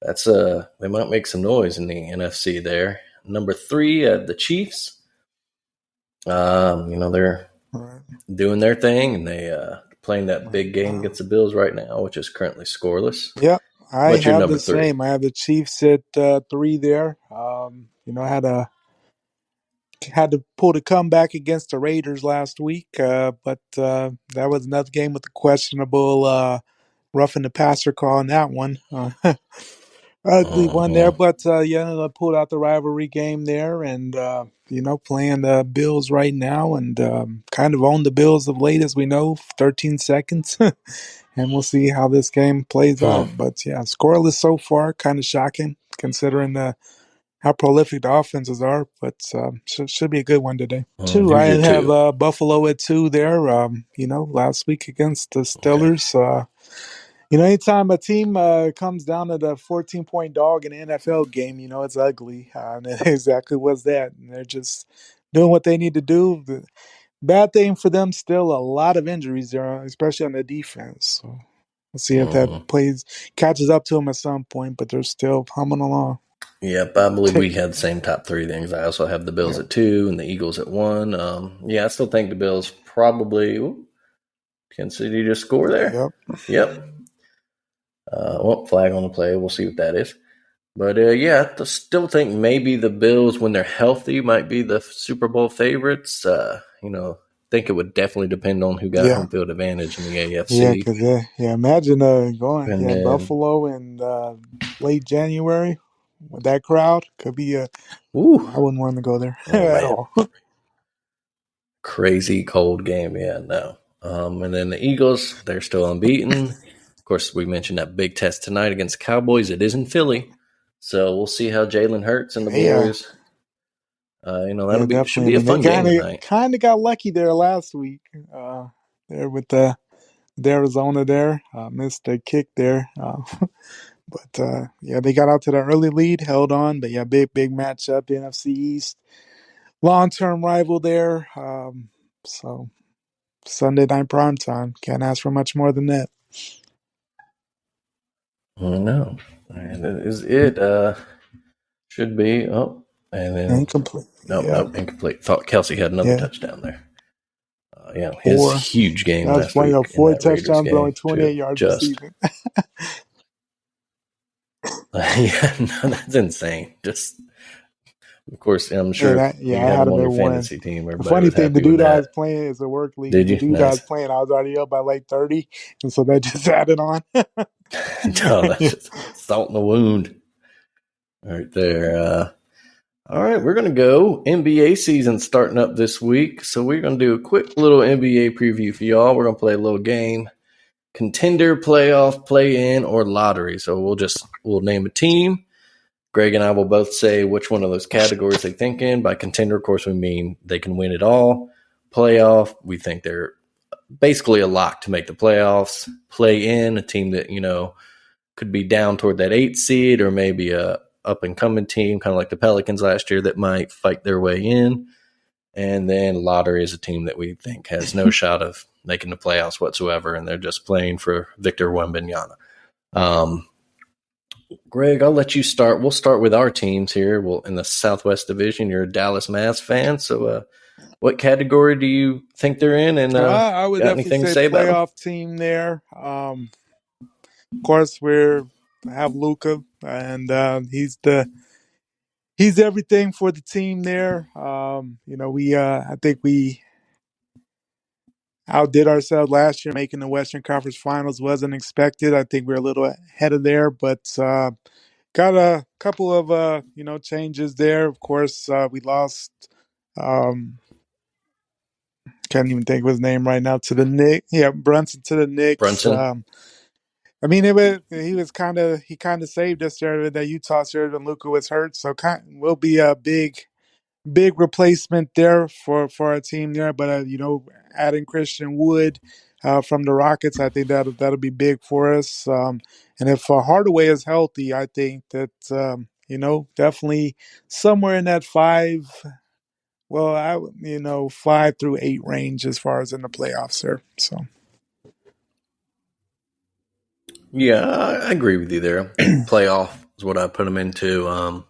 that's they might make some noise in the NFC there. Number three, the Chiefs. They're Right. doing their thing, and they playing that Right. big game against the Bills right now, which is currently scoreless. Yep, I What's your have number the three? same. I have the Chiefs at 3 there. I had to pull the comeback against the Raiders last week, but that was another game with the questionable roughing the passer call in that one. Ugly one there, Uh-huh. but I pulled out the rivalry game there, and playing the Bills right now, and kind of own the Bills of late, as we know, 13 seconds, and we'll see how this game plays Hmm. out. But yeah, scoreless so far, kind of shocking considering how prolific the offenses are, but should be a good one today. Two, I Who's your have two? Buffalo at 2 there. Last week against the Okay. Steelers. Anytime a team comes down to the 14-point dog in an NFL game, it's ugly. And it exactly was that. And they're just doing what they need to do. The bad thing for them, still a lot of injuries there, especially on the defense. So we'll see if that Uh-huh. catches up to them at some point, but they're still humming along. Yep, I believe we had the same top three things. I also have the Bills Yeah. at two and the Eagles at one. Yeah, I still think the Bills probably Kansas City just score there. Yep. Flag on the play. We'll see what that is. But yeah, I still think maybe the Bills, when they're healthy, might be the Super Bowl favorites. Think it would definitely depend on who got home field advantage in the Yeah, AFC. because imagine going And then, Buffalo in late January with that crowd could be I wouldn't want to go there oh at man, all. crazy cold game. Yeah, no. And then the Eagles, they're still unbeaten. Of course, we mentioned that big test tonight against the Cowboys. It is in Philly, so we'll see how Jalen Hurts and the Yeah, boys. Should definitely. be I a mean, they fun game tonight. kind of got lucky there last week. There with the Arizona there, missed a kick there. But yeah, they got out to the early lead, held on. But yeah, big matchup, the NFC East, long term rival there. So Sunday night prime time, can't ask for much more than that. No, and that is it. Should be. Oh, and then Incomplete. Yeah, nope, incomplete. Thought Kelsey had another yeah. touchdown there. His huge game That was last funny. week in 4 that Raiders touchdowns, game only 28 too. yards Just receiving. yeah, no, that's insane. Just of course, I'm sure And if you I had had him him on at your one. fantasy team, The everybody funny was thing, the happy with dude I was that. playing is a work league. Did The you? dude I was Nice. playing, I was already up by like 30, and so that just added on. No, that's just salt in the wound right there. All right, we're going to go. NBA season starting up this week. So we're going to do a quick little NBA preview for y'all. We're going to play a little game. Contender, playoff, play-in, or lottery. So we'll name a team. Greg and I will both say which one of those categories they think in. By contender, of course, we mean they can win it all. Playoff, we think they're basically a lock to make the playoffs. Play-in, a team that, could be down toward that 8 seed or maybe a up-and-coming team, kind of like the Pelicans last year, that might fight their way in. And then lottery is a team that we think has no shot of making the playoffs whatsoever, and they're just playing for Victor Wembanyama. Greg, I'll let you start. We'll start with our teams here. Well, in the Southwest Division, you're a Dallas Mavs fan. So what category do you think they're in, and I would got definitely anything to say say about them? playoff team there. Of course, have Luka, and he's everything for the team there. We I think we outdid ourselves last year. Making the Western Conference Finals wasn't expected. I think we're a little ahead of there, but got a couple of changes there. Of course, we lost. Um, can't even think of his name right now to the Knicks. Yeah, Brunson to the Knicks. Brunson? I mean, he kind of saved us there that Utah series when Luka was hurt. So will be a big replacement there for our team there. But adding Christian Wood from the Rockets, I think that'll be big for us. And if Hardaway is healthy, I think that definitely somewhere in that 5. Well, 5 through 8 range as far as in the playoffs, sir. So Yeah, I agree with you there. I think playoff is what I put them into.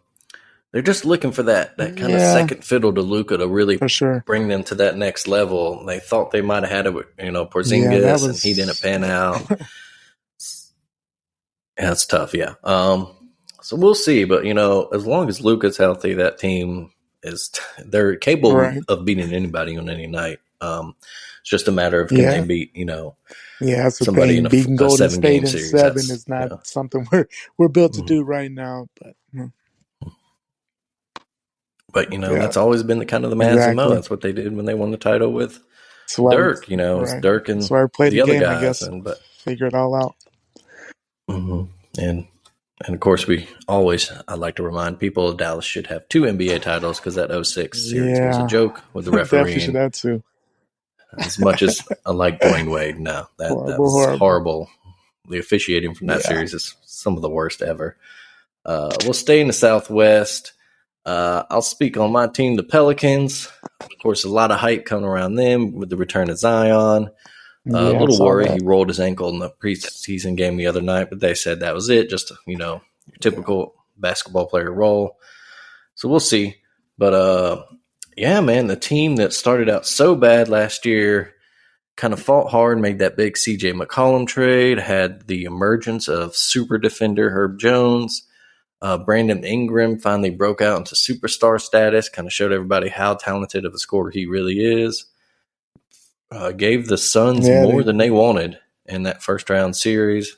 They're just looking for that kind of yeah, second fiddle to Luka to really for sure. bring them to that next level. They thought they might have had it with, Yeah, that Porzingis, and he didn't was pan out. Yeah, it's tough, yeah. So we'll see, but as long as Luka's healthy, that team they're capable right. of beating anybody on any night. It's just a matter of can they Yeah, beat yeah, that's the somebody in thing. Beating a Golden 7-game State in series. 7 That's is not something we're built to mhm. do right now. But But yeah, that's always been the kind of the Mavs and Mo. exactly. That's what they did when they won the title with That's why we Dirk. It's right. Dirk That's and why we play the the other game. I guys, guess and but figure it all out. mhm. and of course I like to remind people Dallas should have 2 NBA titles because that '06 series was a Yeah, joke with the definitely should refereeing. have too. As much as I like Dwayne Wade, no, that Horrible, was horrible. horrible. The officiating from that Yeah, series is some of the worst ever. We'll stay in the Southwest. I'll speak on my team, the Pelicans. Of course, a lot of hype coming around them with the return of Zion. A yeah, I little saw worry. He that. rolled his ankle in the preseason game the other night, but they said that was it. Just, your Yeah, typical basketball player role. So we'll see. But, yeah, man, the team that started out so bad last year kind of fought hard, made that big C.J. McCollum trade, had the emergence of super defender Herb Jones. Brandon Ingram finally broke out into superstar status, kind of showed everybody how talented of a scorer he really is. Gave the Suns more than they wanted in that first round series.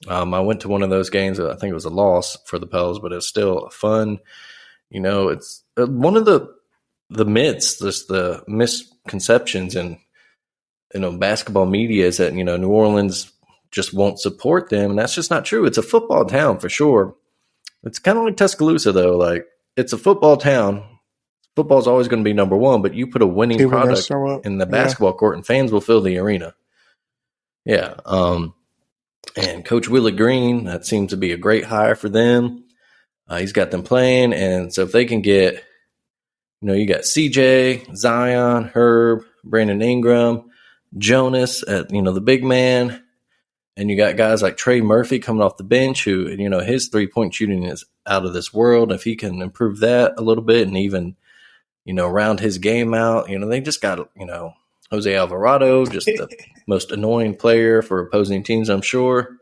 I went to one of those games. I think it was a loss for the Pels, but it was still fun. It's one of the myths, just the misconceptions and basketball media is that New Orleans just won't support them, and that's just not true. It's a football town for sure. It's kind of like Tuscaloosa, though. Like, it's a football town. Football's always going to be number one, but you put a winning product in the basketball court, and fans will fill the arena. Yeah. And Coach Willie Green, that seems to be a great hire for them. He's got them playing, and so if they can get, you got CJ, Zion, Herb, Brandon Ingram, Jonas at the big man, and you got guys like Trey Murphy coming off the bench who his 3-point shooting is out of this world. If he can improve that a little bit and even round his game out, they just got Jose Alvarado, just the most annoying player for opposing teams, I'm sure.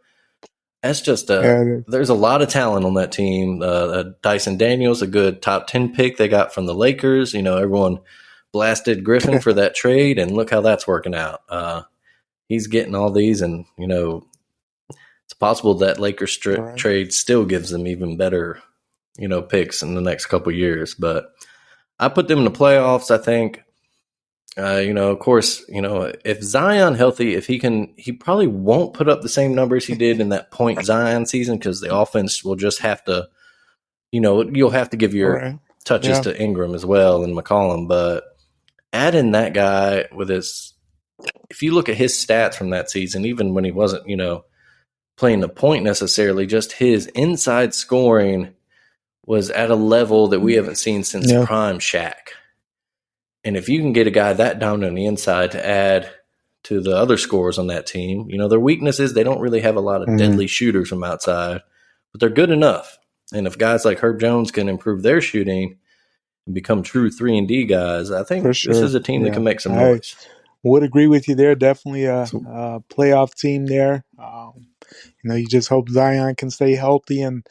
That's just there's a lot of talent on that team. Dyson Daniels, a good top 10 pick they got from the Lakers. Everyone blasted Griffin for that trade, and look how that's working out. He's getting all these, and it's possible that Lakers trade still gives them even better picks in the next couple of years. But I put them in the playoffs. I think of course, if Zion healthy, if he probably won't put up the same numbers he did in that point Zion season, because the offense will just have to, you'll have to give your touches to Ingram as well and McCollum. But add in that guy with if you look at his stats from that season, even when he wasn't, playing the point necessarily, just his inside scoring was at a level that we haven't seen since prime Shaq. And if you can get a guy that down on the inside to add to the other scorers on that team, their weakness is they don't really have a lot of deadly shooters from outside, but they're good enough. And if guys like Herb Jones can improve their shooting and become true 3-and-D guys, I think this is a team that can make some noise. Would agree with you there. Definitely a playoff team there. You just hope Zion can stay healthy and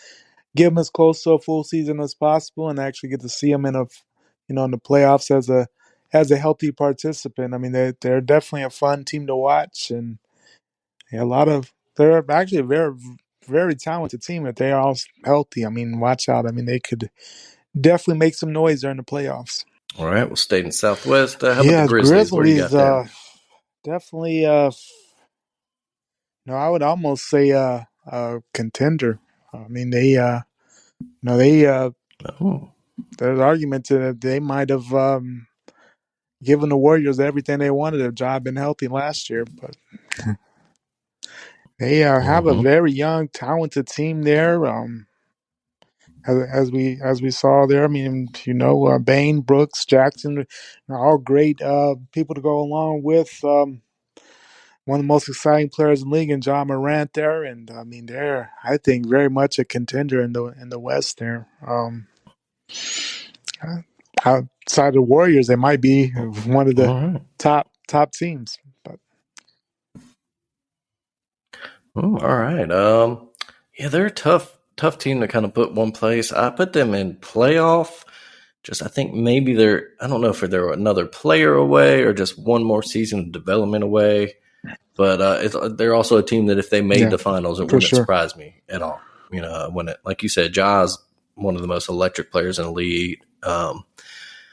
get him as close to a full season as possible, and actually get to see him in in the playoffs as a healthy participant. I mean, they're definitely a fun team to watch, and they're actually a very, very talented team if they are all healthy. I mean, watch out. I mean, they could definitely make some noise during the playoffs. All right, we'll stay in Southwest. How about the Grizzlies? What do you got there? Definitely, I would almost say a contender. I mean, there's an argument that they might have given the Warriors everything they wanted if Ja had been healthy last year, but they have a very young, talented team there. As we saw there, I mean, Bane, Brooks, Jackson, all great people to go along with. One of the most exciting players in the league, and John Morant there, and I mean, they're, I think, very much a contender in the West there. Outside of the Warriors, they might be one of the top teams. But all right, they're a tough team to kind of put one place. I put them in playoff. I think maybe I don't know if they're another player away or just one more season of development away. But they're also a team that if they made the finals, it wouldn't surprise me at all. When like you said, Ja's one of the most electric players in the league. And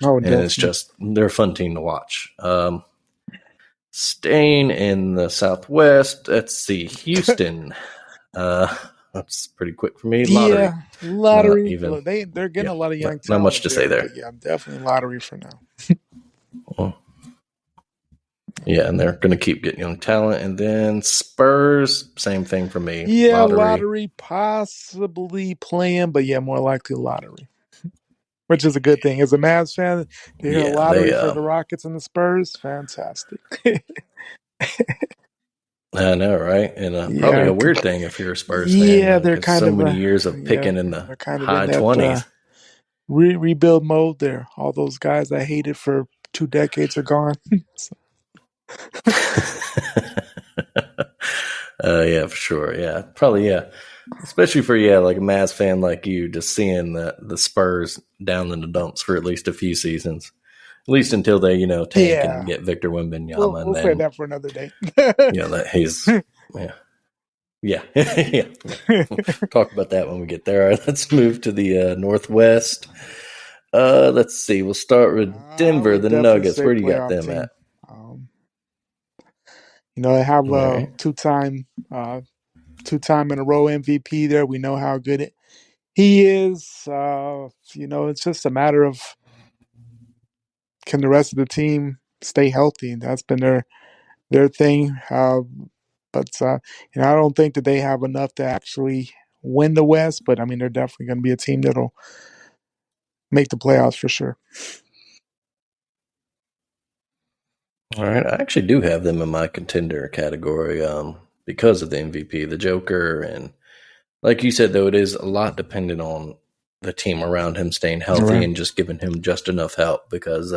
it's just, they're a fun team to watch. Staying in the Southwest, let's see, Houston. That's pretty quick for me. Lottery. Yeah, lottery. They're getting a lot of young talent. Not much to say there. Yeah, definitely lottery for now. Yeah, and they're going to keep getting young talent. And then Spurs, same thing for me. Yeah, lottery possibly playing, but more likely lottery, which is a good thing. As a Mavs fan, to hear a lottery for the Rockets and the Spurs, fantastic. I know, right? And probably a weird thing if you're a Spurs fan. Yeah, they're kind of many years of picking in the high 20s. Rebuild mode there. All those guys I hated for 2 decades are gone. Yeah, for sure. Yeah, probably. Yeah, especially for like a Mavs fan like you, just seeing the Spurs down in the dumps for at least a few seasons, at least until they tank and Yeah, get Victor we'll Wembanyama, and we'll say then that for another day. that he's yeah. Yeah, yeah, yeah. We'll talk about that when we get there. All right, let's move to the Northwest. Let's see. We'll start with I Denver, would the definitely Nuggets. say Where do you got playoff them at? team. They have All a right. two-time in a row MVP there. We know how good he is. It's just a matter of can the rest of the team stay healthy. That's been their thing. But I don't think that they have enough to actually win the West. But I mean, they're definitely going to be a team that'll make the playoffs for sure. All right. I actually do have them in my contender category because of the MVP, the Joker. And like you said, though, it is a lot dependent on the team around him staying healthy Right. and just giving him just enough help because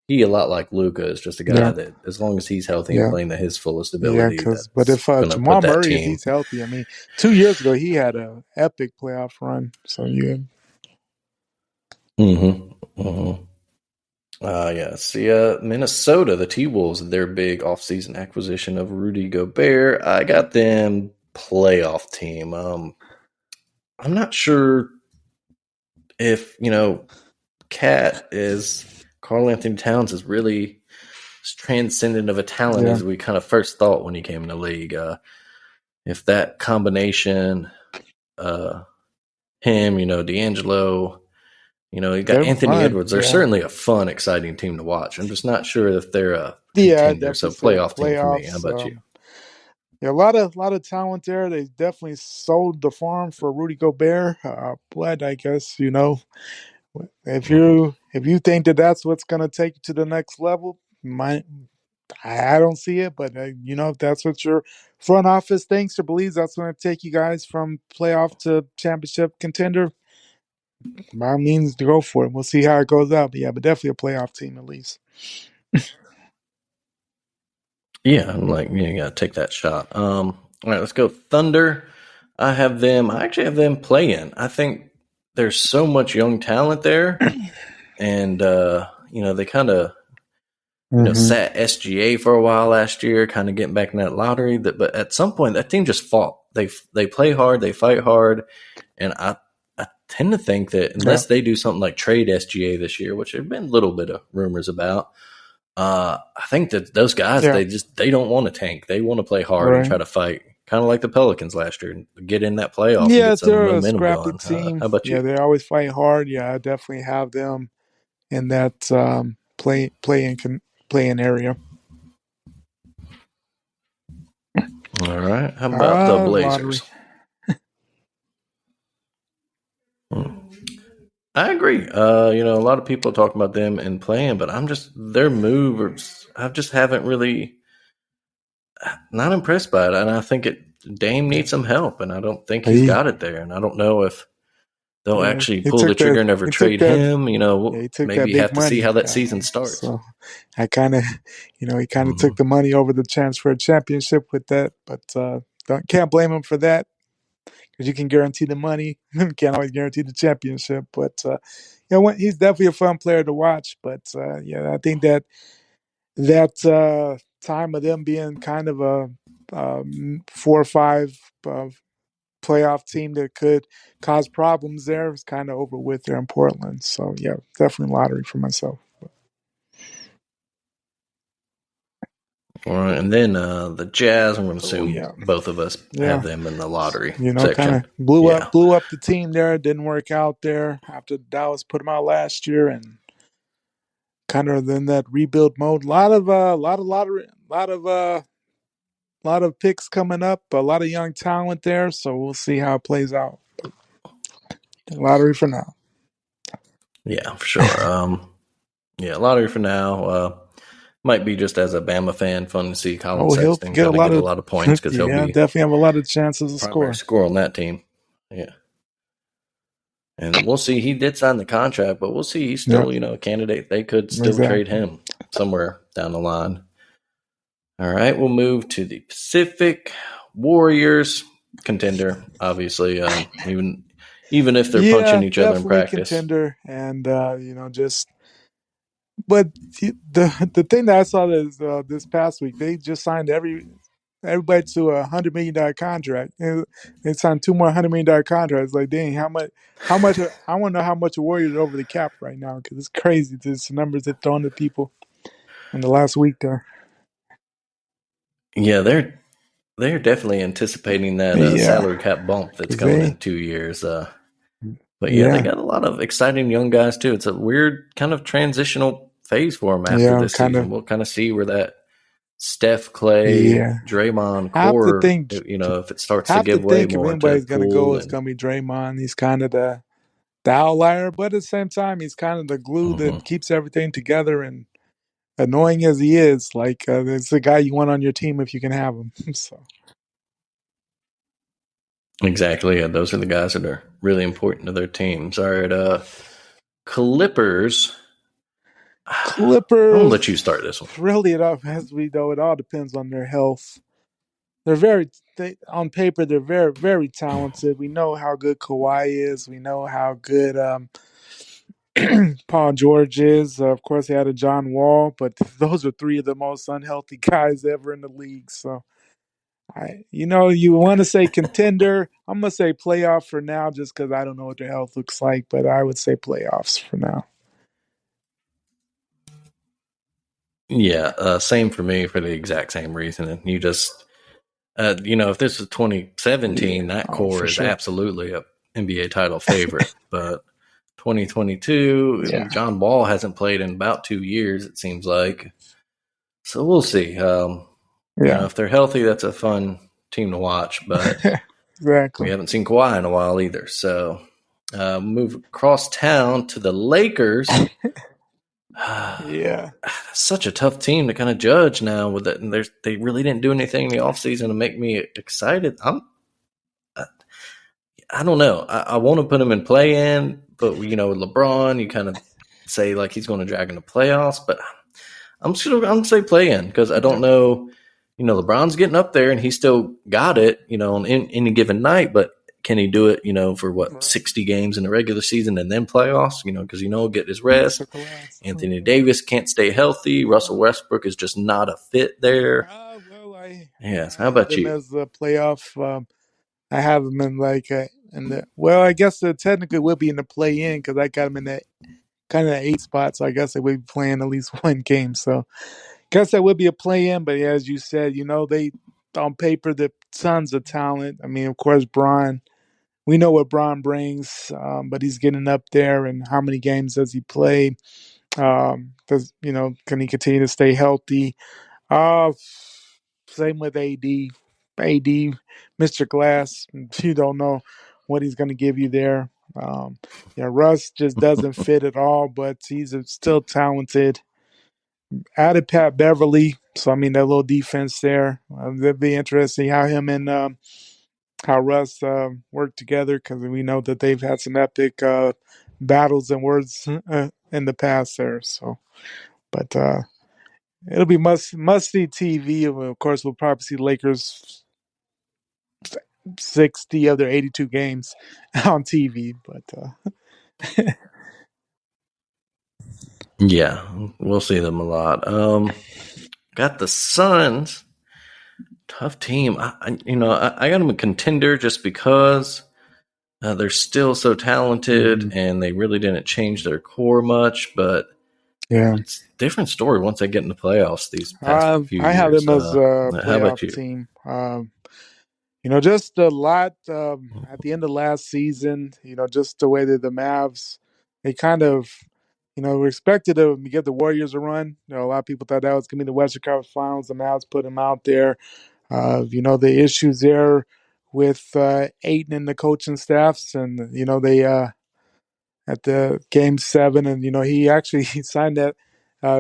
he, a lot like Luca, is just a guy Yeah. that as long as he's healthy and Yeah. playing to his fullest Yeah. ability, But that's if going to Jamal put that Murray, if team. he's healthy, I mean, 2 years ago he had a epic playoff run. So Mm-hmm. Mm-hmm. Yeah. See, Minnesota, the T Wolves, their big offseason acquisition of Rudy Gobert. I got them playoff team. I'm not sure if Cat is Carl Anthony Towns is really as transcendent of a talent yeah. as we kind of first thought when he came in the league. If that combination, uh, him, D'Angelo, you got They're Anthony fun. Edwards. They're Yeah. certainly a fun, exciting team to watch. I'm just not sure if they're a Yeah, I contender. definitely So say playoff team for me. How playoffs. about you? Yeah, a lot of talent there. They definitely sold the farm for Rudy Gobert. But I guess if Mhm. you think that that's what's going to take you to the next level, I don't see it. But if that's what your front office thinks or believes, that's going to take you guys from playoff to championship contender. By all means, to go for it. We'll see how it goes out. But yeah, but definitely a playoff team at least. Yeah, I'm like, you got to take that shot. All right, let's go Thunder. I actually have them playing. I think there's so much young talent there, and they kind of Mm-hmm. sat SGA for a while last year, kind of getting back in that lottery. But at some point, that team just fought. They play hard, they fight hard, and I tend to think that Yeah. unless they do something like trade SGA this year, which there've been a little bit of rumors about, I think that those guys Yeah. they don't want to tank. They want to play hard and Right. try to fight, kind of like the Pelicans last year, and get in that playoff and Yeah, get some they're a momentum scrappy going. team. How about Yeah, you? they always fight hard. Yeah, I definitely have them in that play in area. All right. How about the Lottery. Blazers? Hmm. I agree. A lot of people are talking about them and playing, but I'm just their moves. I just haven't really not impressed by it, and I think Dame Yeah, needs some help, and I don't think he's he got it there, and I don't know if they'll yeah actually he pull the took trigger that and ever he took trade that him. yeah he took that Maybe have big to see how money. that season starts. So I kind of he kind of Mm-hmm. took the money over the chance for a championship with that, but can't blame him for that because you can guarantee the money, can't always guarantee the championship. But he's definitely a fun player to watch. But I think that time of them being kind of a 4 or 5 playoff team that could cause problems there is kind of over with there in Portland. So yeah, definitely lottery for myself. All right, and then the Jazz. I'm going to Oh assume yeah, both of us have yeah. them in the lottery Kind section. of blew up Yeah. blew up the team there. It didn't work out there after Dallas put them out last year, and kind of in that rebuild mode. A lot of lottery, lot of picks coming up. A lot of young talent there. So we'll see how it plays out. Lottery for now. Yeah, for sure. Yeah, lottery for now. Might be just as a Bama fan, fun to see Colin Oh, he'll Sexton get a kind of lot get a of lot of points because he'll yeah, be definitely have a lot of chances to primary score. scorer on that team. Yeah. And we'll see. He did sign the contract, but we'll see. He's Yeah, still, a candidate. They could still trade exactly. him somewhere down the line. All right, we'll move to the Pacific. Warriors contender, obviously. Even if they're punching Yeah, each other in definitely practice. contender, and just. But the thing that I saw this past week, they just signed everybody to $100 million contract. And they signed two more $100 million contracts. Like, dang, how much? How much? I want to know how much a Warriors are over the cap right now because it's crazy. This numbers they're throwing to people in the last week there. Yeah, they're definitely anticipating that Yeah, salary cap bump that's because coming in 2 years. But yeah, they yeah, got a lot of exciting young guys too. It's a weird kind of transitional phase for them after yeah, this kind season. of, We'll kind of see where that Steph, Clay, yeah. Draymond I have to core, think. if it starts I to have to give way think if more to anybody's gonna go, Poole it's and gonna be Draymond. He's kind of the outlier, but at the same time, he's kind of the glue mhm. that keeps everything together. And annoying as he is, like it's the guy you want on your team if you can have him. So Exactly. Yeah, those are the guys that are really important to their teams. All right, Clippers. I'm gonna let you Clippers, start this one. really, as we know, it all depends on their health. They're on paper, they're very, very talented. We know how good Kawhi is. We know how good Paul George is. Of course, they had a John Wall, but those are three of the most unhealthy guys ever in the league. So you want to say contender. I'm gonna say playoff for now, just because I don't know what their health looks like. But I would say playoffs for now. Yeah, same for me for the exact same reason. And you just, if this is Yeah. 2017, that Oh, core for is sure. absolutely a NBA title favorite. But 2022, Yeah. John Wall hasn't played in about 2 years, it seems like. So we'll see. Yeah. If they're healthy, that's a fun team to watch. But we Exactly. haven't seen Kawhi in a while either. So move across town to the Lakers. Yeah. Such a tough team to kind of judge now with it, and they really didn't do anything in the offseason to make me excited. I don't know. I want to put him in play in, but with LeBron, you kind of say like he's going to drag in the playoffs, but I'm gonna say play in because I don't Yeah. know. LeBron's getting up there and he still got it, on any given night, but can he do it, for what, Right. 60 games in the regular season and then playoffs, because get his rest. Took a loss. Anthony Davis can't stay healthy. Russell Westbrook is just not a fit there. Well, Yes. I How have about them you? as a playoff. I have them in like in the well. I guess technically will be in the play in because I got them in that kind of 8 spot. So I guess they would be playing at least one game. So guess that would be a play in. But yeah, as you said, they on paper the tons of talent. I mean, of course, Braun. We know what Braun brings, but he's getting up there. And how many games does he play? Can he continue to stay healthy? Uh, Same with AD. AD, Mr. Glass. You don't know what he's going to give you there. Yeah, Russ just doesn't fit at all, but he's still talented. Added Pat Beverly, so I mean that little defense there. That'd be interesting how him and how Russ work together because we know that they've had some epic battles and words in the past there. So, but it'll be must see TV. Of course, we'll probably see Lakers 60 of their 82 games on TV. But Yeah, we'll see them a lot. Got the Suns. Tough team. I got them a contender just because they're still so talented mhm. and they really didn't change their core much. But Yeah, it's a different story once they get in the playoffs these past few I have years. them as a How about playoff you? team. Just a lot at the end of last season. Just the way that the Mavs, they kind of, were expected to get the Warriors a run. A lot of people thought that was going to be the Western Conference Finals. The Mavs put them out there. The issues there with Aiton and the coaching staffs, and they at the game seven, and he actually he signed that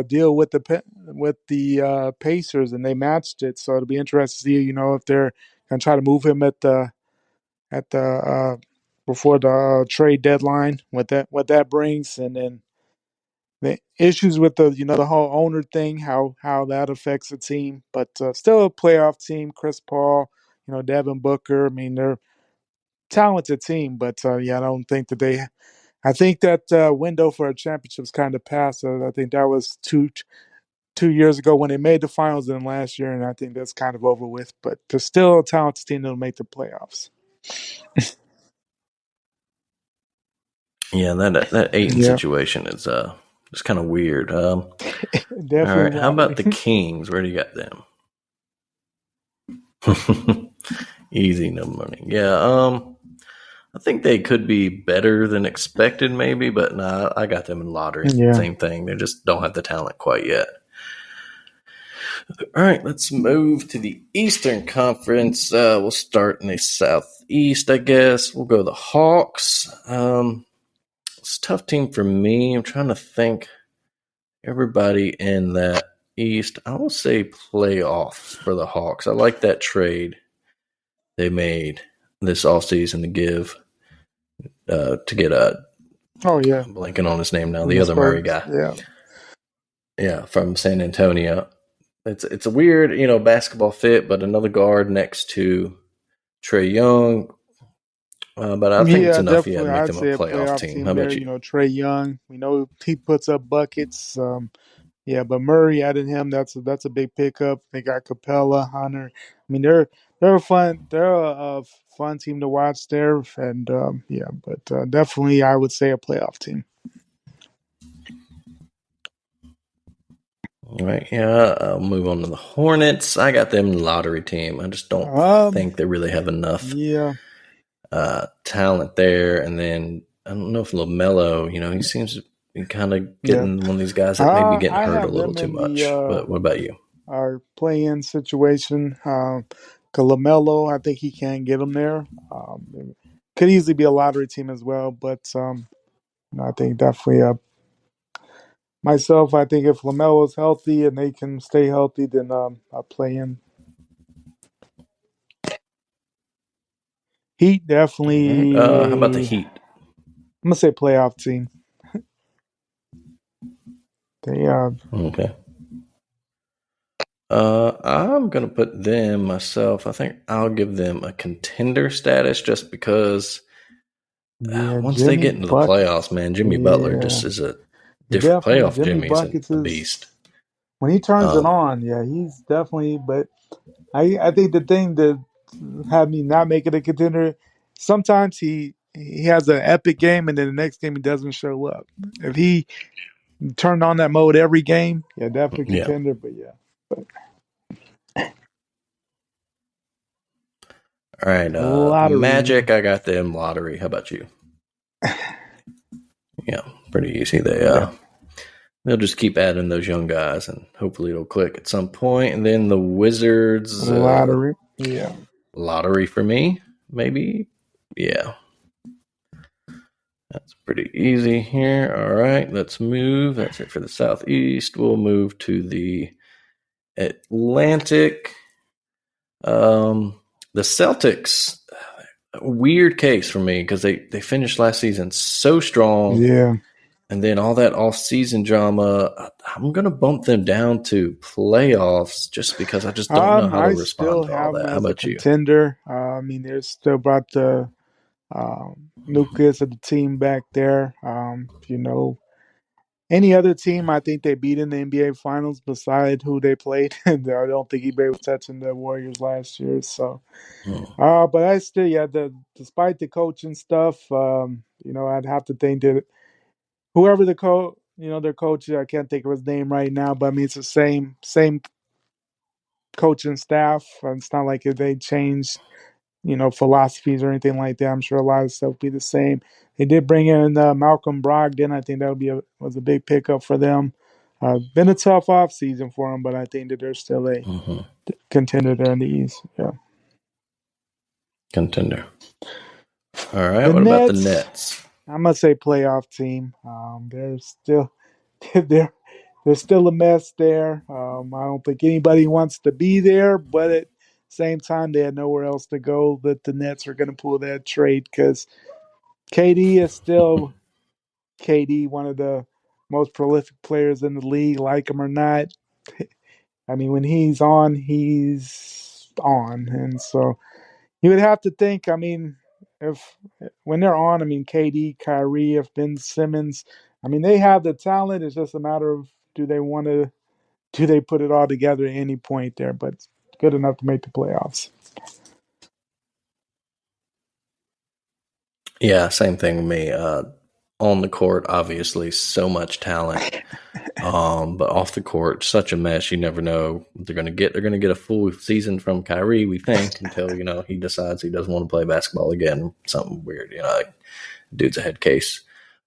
deal with the Pacers, and they matched it. So it'll be interesting to see, if they're gonna try to move him at the before the trade deadline, what that brings, and then the issues with the whole owner thing, how that affects the team, but still a playoff team. Chris Paul, Devin Booker. I mean, they're a talented team, but yeah, I don't think that they. I think that window for a championship's kind of passed. I think that was 2 years ago when they made the finals, and last year, and I think that's kind of over with. But they're still a talented team that'll make the playoffs. Yeah, that Aiton Yeah, situation is just kind of weird. All definitely right, how about wobbly. the Kings? Where do you got them? Easy, no money. Yeah, I think they could be better than expected, maybe, but nah, I got them in lottery. Yeah. Same thing. They just don't have the talent quite yet. All right, let's move to the Eastern Conference. We'll start in the Southeast, I guess. We'll go the Hawks. It's a tough team for me. I'm trying to think. Everybody in that East, I will say playoffs for the Hawks. I like that trade they made this offseason to get Oh yeah. I'm blanking on his name now, From the the other Murray Spurs. guy. Yeah. Yeah, from San Antonio. It's a weird, basketball fit, but another guard next to Trae Young. But I think it's Yeah, enough, yeah, definitely. to make I'd them a say a playoff playoff team. How team there. about you? Trey Young. We know he puts up buckets. Yeah, but Murray added him. That's a big pickup. They got Capella, Hunter. I mean, they're a fun. They're a fun team to watch there, and yeah, but definitely I would say a playoff team. All right, yeah, I'll move on to the Hornets. I got them lottery team. I just don't Um, think they really have enough yeah, talent there. And then I don't know if LaMelo, he seems to be kind of yeah. getting one of these guys that may be getting I hurt a have little them too in the much. But what about you? our play-in situation. Lamelo, I think he can get them there. Could easily be a lottery team as well, but I think definitely myself. I think if Lamelo is healthy and they can stay healthy, then I'll play in. Heat All right. How about the definitely. Heat? I'm gonna say playoff team. They Okay. I'm gonna put them myself. I think I'll give them a contender status just because yeah, once they Jimmy get into the buckets. playoffs, man, Jimmy Butler Yeah, just is a he different definitely playoff. Jimmy Jimmy's buckets a is beast. when he turns it Um, on. Yeah, he's definitely. But I think the thing that had me not make it a contender. Sometimes he has an epic game and then the next game he doesn't show up. If he turned on that mode every game, yeah, definitely yeah. contender. But yeah, All right. The lottery. Magic, I got them lottery. How about you? Yeah, pretty easy. Yeah, They'll just keep adding those young guys, and hopefully it'll click at some point. And then the Wizards, lottery. Yeah, lottery for me, maybe. Yeah, that's pretty easy here. All right, let's move. That's it for the Southeast. We'll move to the Atlantic. The Celtics, weird case for me because they finished last season so strong. yeah. And then all that off-season drama, I'm going to bump them down to playoffs just because I just don't know how to I respond still to all have them that. How as a about you? contender. I mean, there's still about the nucleus of the team back there. Any other team, I think they beat in the NBA Finals beside who they played. I don't think eBay was touching the Warriors last year. So, Hmm. but I still, yeah, despite the coaching stuff, I'd have to think that whoever their coach, I can't think of his name right now, but I mean, it's the same coaching staff. It's not like if they changed philosophies or anything like that. I'm sure a lot of stuff will be the same. They did bring in Malcolm Brogdon. I think that was a big pickup for them. Been a tough off season for them, but I think that they're still a Mm-hmm. contender there in the East. Yeah. Contender. All right. The What about the Nets, Nets? I'm gonna say playoff team. They're still they're they're still a mess there. I don't think anybody wants to be there, but at the same time, they had nowhere else to go. That the Nets are going to pull that trade because KD is still KD, one of the most prolific players in the league, like him or not. I mean, when he's on, and so you would have to think. I mean, if when they're on, I mean, KD, Kyrie, if Ben Simmons, I mean, they have the talent. It's just a matter of do they want to do they put it all together at any point there, but good enough to make the playoffs. Yeah, same thing with me. On the court, obviously, so much talent. But off the court, such a mess. You never know what they're going to get. They're going to get a full season from Kyrie, we think, until he decides he doesn't want to play basketball again. Something weird, like dude's a head case.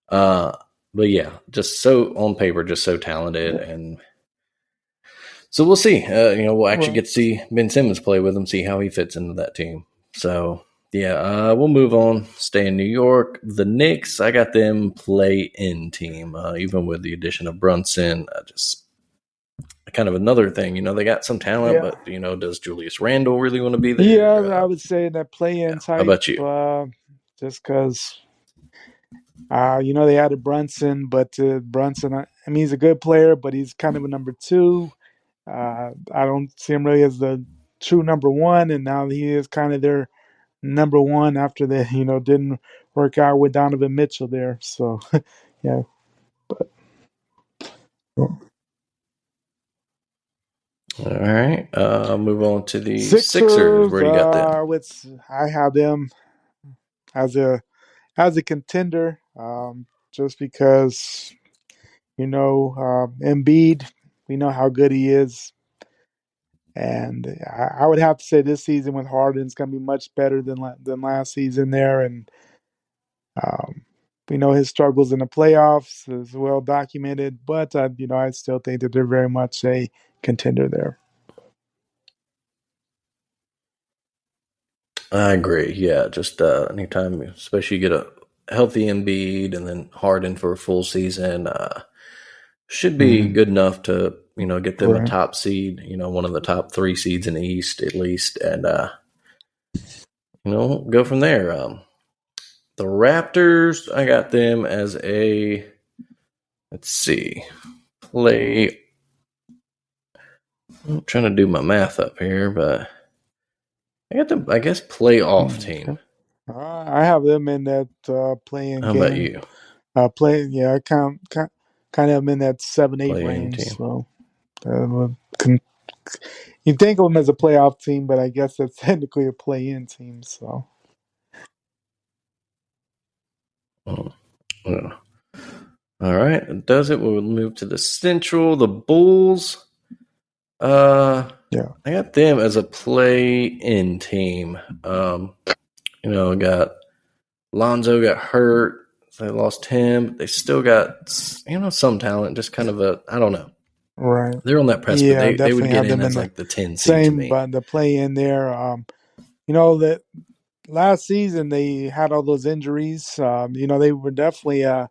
But yeah, just so on paper, just so talented, and so we'll see. We'll actually get to see Ben Simmons play with him, see how he fits into that team. So yeah, we'll move on. Stay in New York. The Knicks, I got them play-in team, even with the addition of Brunson. Just kind of another thing, they got some talent, but does Julius Randle really want to be there? Yeah, I would say that play-in type. How about you? Just because, they added Brunson, but Brunson, I mean, he's a good player, but he's kind of a number two. I don't see him really as the true number one, and now he is kind of their number one after they, didn't work out with Donovan Mitchell there. So, yeah. But, all right. Move on to the Sixers. Where do you got them? I have them as a contender, just because Embiid, we know how good he is, and I would have to say this season with Harden's going to be much better than last season there, and we know his struggles in the playoffs is well documented, but I still think that they're very much a contender there. I agree. Yeah, just anytime, especially you get a healthy Embiid and then Harden for a full season, should be good enough to get them a top seed. One of the top 3 seeds in the East at least, and go from there. The Raptors, I got them as let's see, play. I'm trying to do my math up here, but I got them, I guess, playoff team. I have them in that playing game. How about you? I kind of in that 7-8 range. Team. So you think of them as a playoff team, but I guess that's technically a play-in team. So. Yeah. All right, does it? We'll move to the Central. The Bulls. I got them as a play-in team. Got Lonzo got hurt. So they lost him. But they still got some talent. Just kind of I don't know. Right. They're on that precipice. Yeah, they would get in as like the 10 seed to me. But the play-in there. That last season they had all those injuries. They were definitely a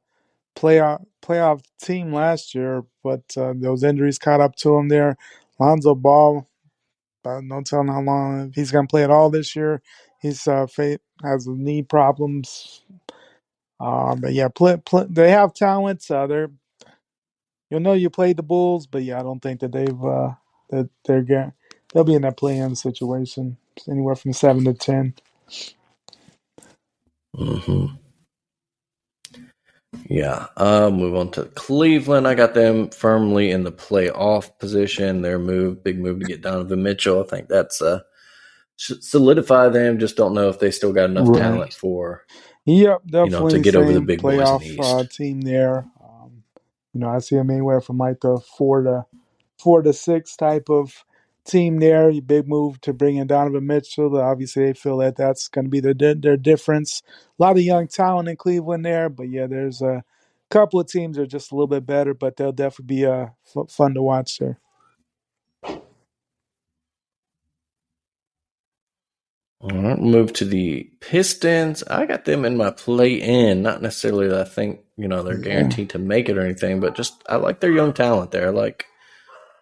playoff team last year, but those injuries caught up to them there. Lonzo Ball, no telling how long he's going to play at all this year. He's has knee problems. But yeah, they have talent. You played the Bulls, but yeah, I don't think that they'll be in that play-in situation. Anywhere from 7 to 10. Mm-hmm. Yeah. Move on to Cleveland. I got them firmly in the playoff position. Their big move to get Donovan Mitchell. I think that's should solidify them. Just don't know if they still got enough talent for definitely to get over the big boys in the East. Team there. I see them anywhere from like the 4 to 6 type of team there. Big move to bring in Donovan Mitchell. Obviously, they feel that that's going to be their difference. A lot of young talent in Cleveland there, but yeah, there's a couple of teams that are just a little bit better, but they'll definitely be fun to watch there. All right, move to the Pistons. I got them in my play-in. Not necessarily that I think they're guaranteed to make it or anything, but just I like their young talent there. I like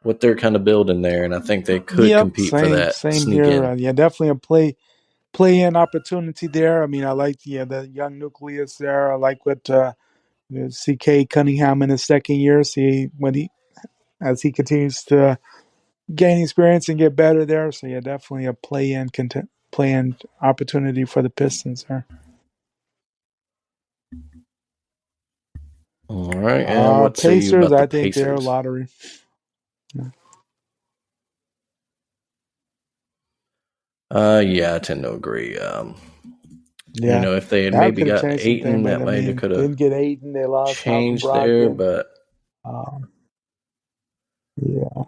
what they're kind of building there, and I think they could compete for that. Same here. Definitely a play-in opportunity there. I mean, I like the young nucleus there. I like what See Cade Cunningham in his second year. See when he as he continues to gain experience and get better there. So yeah, definitely a play in opportunity for the Pistons there. All right, and what say you Pacers, about the I think they're Pacers? lottery. Yeah, I tend to agree. Yeah, If they had that maybe could have got changed some things, Aiton, but that I way they mean, could have didn't get Aiden. They lost Malcolm changed there, Brogdon. but Um, yeah,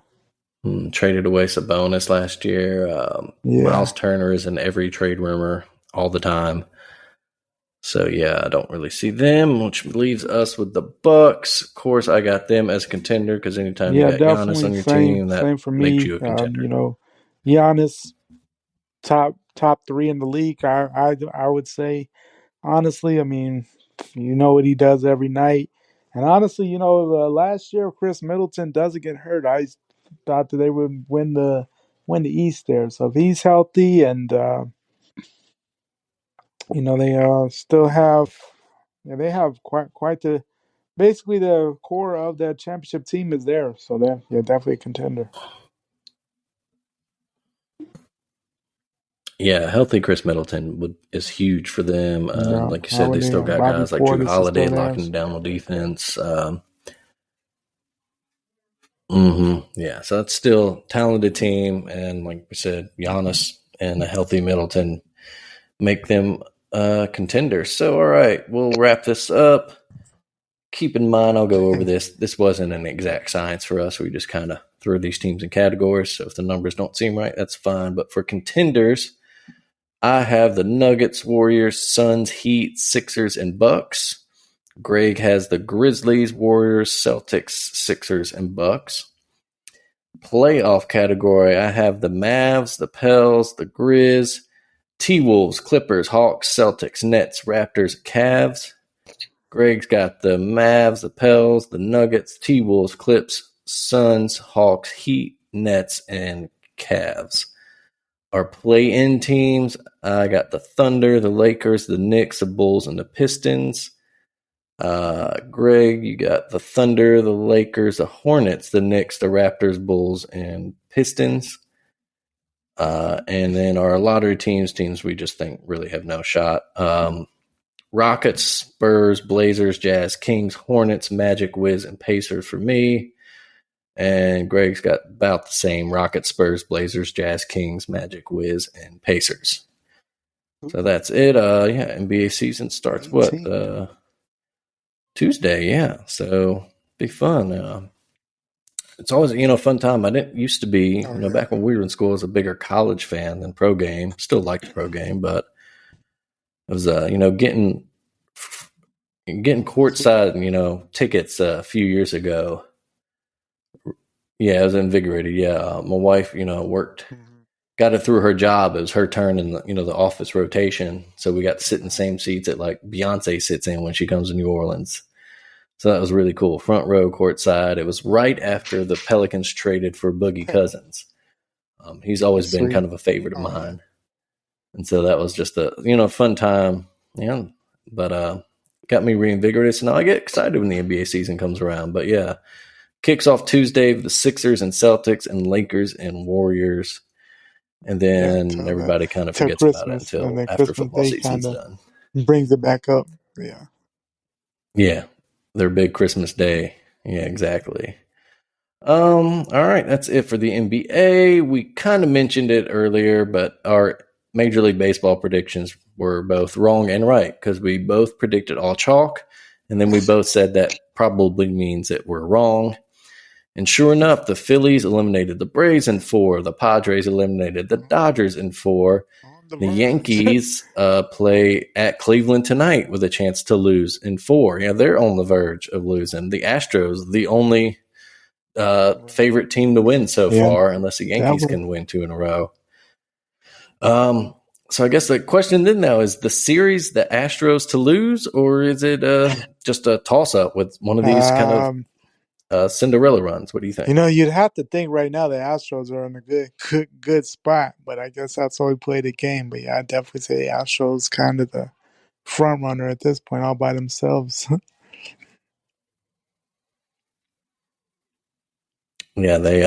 traded away Sabonis last year. yeah, Miles Turner is in every trade rumor all the time. So yeah, I don't really see them, which leaves us with the Bucks. Of course, I got them as a contender because anytime you yeah, got Giannis definitely on your same team, that same for makes me. you a contender. Giannis top three in the league. I would say honestly. I mean, you know what he does every night, and honestly, last year if Chris Middleton doesn't get hurt, I thought that they would win the East there. So if he's healthy and they still have, yeah, they have quite the basically the core of that championship team is there. So they're definitely a contender. Yeah, healthy Chris Middleton is huge for them. Yeah, Like you said, they still Holiday, got Bobby guys like Drew Portis is Holiday still there. locking So. down the defense. Yeah, so it's still a talented team, and like we said, Giannis and a healthy Middleton make them contenders. So, all right, we'll wrap this up. Keep in mind, I'll go over this. This wasn't an exact science for us. We just kind of threw these teams in categories. So if the numbers don't seem right, that's fine. But for contenders, I have the Nuggets, Warriors, Suns, Heat, Sixers, and Bucks. Greg has the Grizzlies, Warriors, Celtics, Sixers, and Bucks. Playoff category, I have the Mavs, the Pels, the Grizz, T-Wolves, Clippers, Hawks, Celtics, Nets, Raptors, Cavs. Greg's got the Mavs, the Pels, the Nuggets, T-Wolves, Clips, Suns, Hawks, Heat, Nets, and Cavs. Our play-in teams, I got the Thunder, the Lakers, the Knicks, the Bulls, and the Pistons. Greg, you got the Thunder, the Lakers, the Hornets, the Knicks, the Raptors, Bulls, and Pistons. And then our lottery teams we just think really have no shot. Rockets, Spurs, Blazers, Jazz, Kings, Hornets, Magic, Wiz, and Pacers for me. And Greg's got about the same: Rockets, Spurs, Blazers, Jazz, Kings, Magic, Wiz, and Pacers. So that's it. Yeah, NBA season starts what? 18. Tuesday, yeah. So be fun. It's always a fun time. I didn't used to be Oh yeah. back when we were in school, I was a bigger college fan than pro game. Still like the pro game, but it was getting courtside tickets a few years ago. Yeah, it was invigorated. Yeah, my wife worked, got it through her job. It was her turn in the office rotation, so we got to sit in the same seats that like Beyonce sits in when she comes to New Orleans. So that was really cool. Front row, courtside. It was right after the Pelicans traded for Boogie Cousins. He's always That's been sweet. kind of a favorite of Oh yeah. mine, and so that was just a fun time. Yeah, but got me reinvigorated. So now I get excited when the NBA season comes around. But yeah, kicks off Tuesday with the Sixers and Celtics and Lakers and Warriors, and Yeah, then until everybody kind of till forgets about it Christmas, and until then after Christmas football Day season's kind of done. brings it back up. Yeah. Yeah, their big Christmas day. Yeah, exactly. All right, that's it for the NBA. We kind of mentioned it earlier, but our Major League Baseball predictions were both wrong and right because we both predicted all chalk, and then we both said that probably means that we're wrong. And sure enough, the Phillies eliminated the Braves in four. The Padres eliminated the Dodgers in four. On the The verge. Yankees play at Cleveland tonight with a chance to lose in four. Yeah, they're on the verge of losing. The Astros, the only favorite team to win so Yeah, far, unless the that Yankees was. can win two in a row. So I guess the question then now is the series the Astros to lose, or is it just a toss up with one of these kind of Um, Cinderella runs? What do you think? you'd have to think right now the Astros are in a good spot, but I guess that's why we play the game. But yeah, I definitely say Astros kind of the front runner at this point, all by themselves. Yeah, they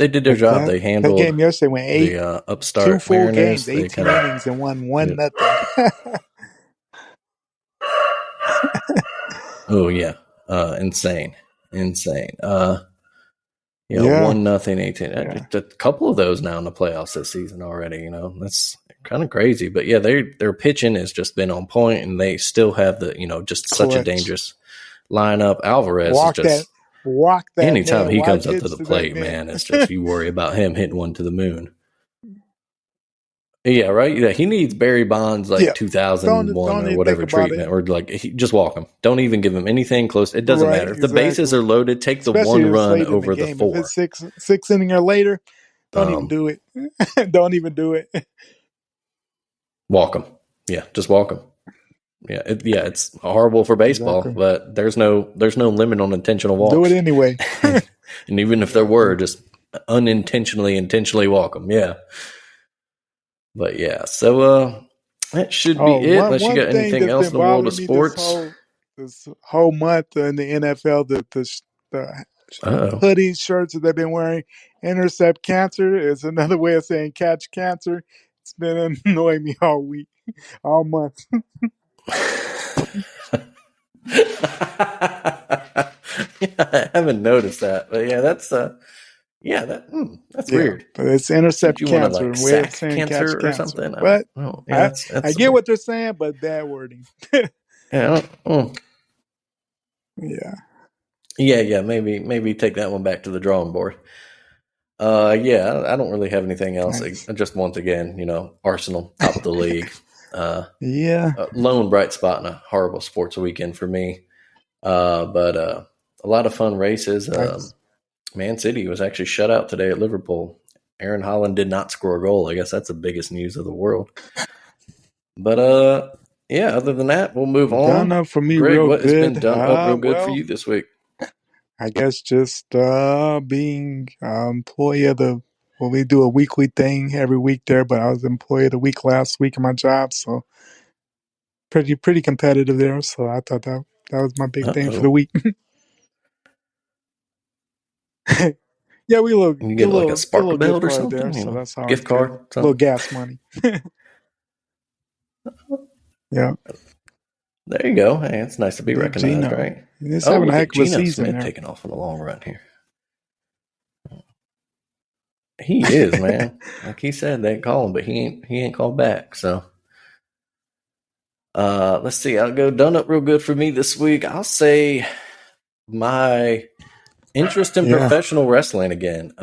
did their Like job. They that handled game yesterday went the two upstart full games, Mariners. They 18 kind of innings, and won yeah. 1-0. Oh yeah, insane. Yeah, Yeah, 1-0, 18. yeah, A couple of those now in the playoffs this season already. That's kind of crazy. But yeah, their pitching has just been on point, and they still have the just such a clutch. dangerous lineup. Alvarez is Walk that, just walk that anytime man. he Wild comes up to pitch the to that plate, man. man, it's just you worry about him hitting one to the moon. Yeah, right. Yeah, he needs Barry Bonds like Yeah, 2001 don't or even think whatever about it. treatment, or like just walk him. Don't even give him anything close. It doesn't Right, matter if the bases exactly. are loaded. Take the Especially one if it's run late in the over the game. If it's four. six inning or later, don't even Um, do it. Don't even do it. Walk him. Yeah, just walk him. Yeah, it's horrible for baseball, Exactly. but there's no limit on intentional Do it walks. anyway. and even if there Exactly. were, just intentionally walk them. Yeah, but yeah, so that should Oh, be it. Unless you one got thing anything that's else been in the world of bothering me sports. this whole month in the NFL, the Oh, hoodies, shirts that they've been wearing, intercept cancer is another way of saying catch cancer. It's been annoying me all week, all month. yeah, I haven't noticed that, but yeah, that's Yeah, weird. but it's Did intercept you want to cancer, like a way of sack saying catch cancer or cancer. something? I don't But know. Yeah, I that's get weird. what they're saying, but bad wording. Yeah, Yeah, yeah. Maybe take that one back to the drawing board. Yeah, I don't really have anything else. nice. Just once again, Arsenal top of the league. Yeah, Lone bright spot in a horrible sports weekend for me. But a lot of fun races. nice. Man City was actually shut out today at Liverpool. Aaron Holland did not score a goal. I guess that's the biggest news of the world. But yeah. Other than that, we'll move Done on. up for me Greg, real what has been good. done up real good for Well, you this week? I guess just being employee of the well, we do a weekly thing every week there, but I was employee of the week last week in my job, so pretty competitive there. So I thought that was my big thing for the Oh, week. Yeah, we you get get like a a spark little gift belt or card there, something? so that's always Gift good. card, A little something. gas money. Yeah, There you go. Hey, it's nice to be Big recognized, Gino. right? He's Oh, having a look at heck of a Geno season Smith there. taking off on a long run here. He is, man. Like he said, they call him, but he ain't called back. So let's see. I'll go done up real good for me this week. I'll say my interest in Yeah, professional wrestling again.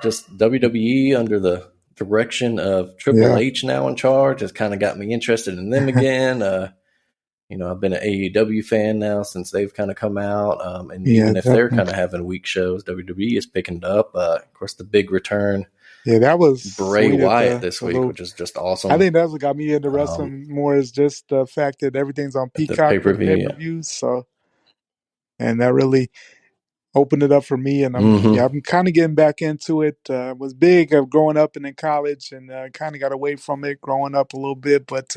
Just WWE under the direction of Triple yeah. H now in charge has kind of got me interested in them again. I've been an AEW fan now since they've kind of come out. And Yeah, even if they're kind definitely. of having weak shows, WWE is picking it up. Of course, the big return, Yeah, that was Bray sweet at Wyatt this the week, little. which is just I awesome. think that's what got me into Um, wrestling more is just the fact that everything's on the pay Peacock per for the pay view. per views. So, and that really opened it up for me. And Mm-hmm. I'm kind of getting back into it. Was big of growing up and in college, and kind of got away from it growing up a little bit. But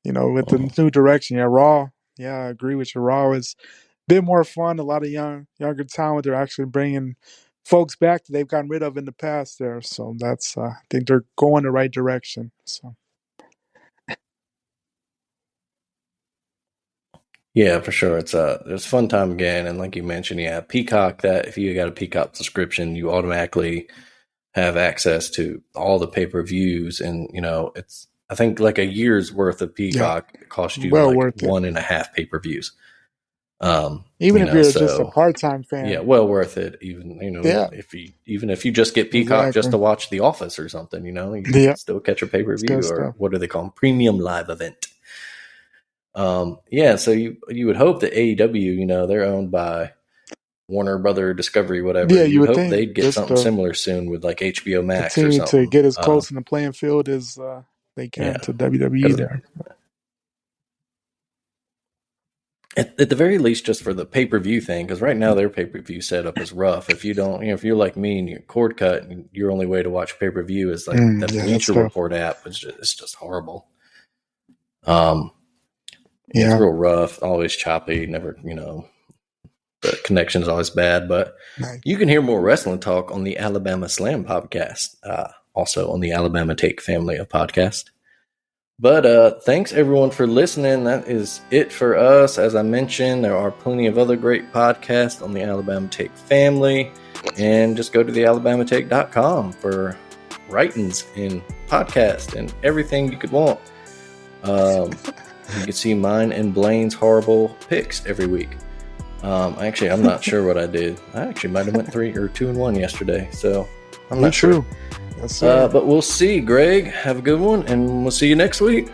with the new direction, yeah, Raw. Yeah, I agree with you. Raw is a bit more fun. A lot of younger talent. They're actually bringing folks back that they've gotten rid of in the past there. So that's I think they're going the right direction. So. Yeah, for sure. It's a fun time again, and like you mentioned, yeah, Peacock. That if you got a Peacock subscription, you automatically have access to all the pay per views, and it's I think like a year's worth of Yeah, Peacock cost you well like worth it. 1.5 pay per views. Even if you're just a So part-time yeah, fan. well worth it. Even Yeah, if you just get Peacock just exactly. to watch The Office or something, you can Yeah, still catch a pay per it's good view or stuff. what do they call them? Premium live event. Yeah, so you would hope that AEW, they're owned by Warner Brother Discovery, whatever. Yeah, You you would would hope think they'd get just something to similar soon with like HBO Max or continue to something. get as close in the playing field as they Yeah, can to WWE because there. at the very least, just for the pay per view thing, because right now their pay per view setup is rough. If you don't, if you're like me and you're cord cut, and your only way to watch pay per view is like the Yeah, that's Bleacher tough. Report app. It's just horrible. Um, yeah, it's Yeah, real rough, always choppy, never, but connection's always bad. But Nice. you can hear more wrestling talk on the Alabama Slam podcast, also on the Alabama Take family of podcasts. But thanks everyone for listening. That is it for us. As I mentioned, there are plenty of other great podcasts on the Alabama Take family. And just go to thealabamatake.com for writings and podcast and everything you could want. You can see mine and Blaine's horrible picks every week. Actually, I'm not sure what I did. I actually might have went 2-1 yesterday. So I'm not sure. Yes, sir. But we'll see. Greg, have a good one, and we'll see you next week.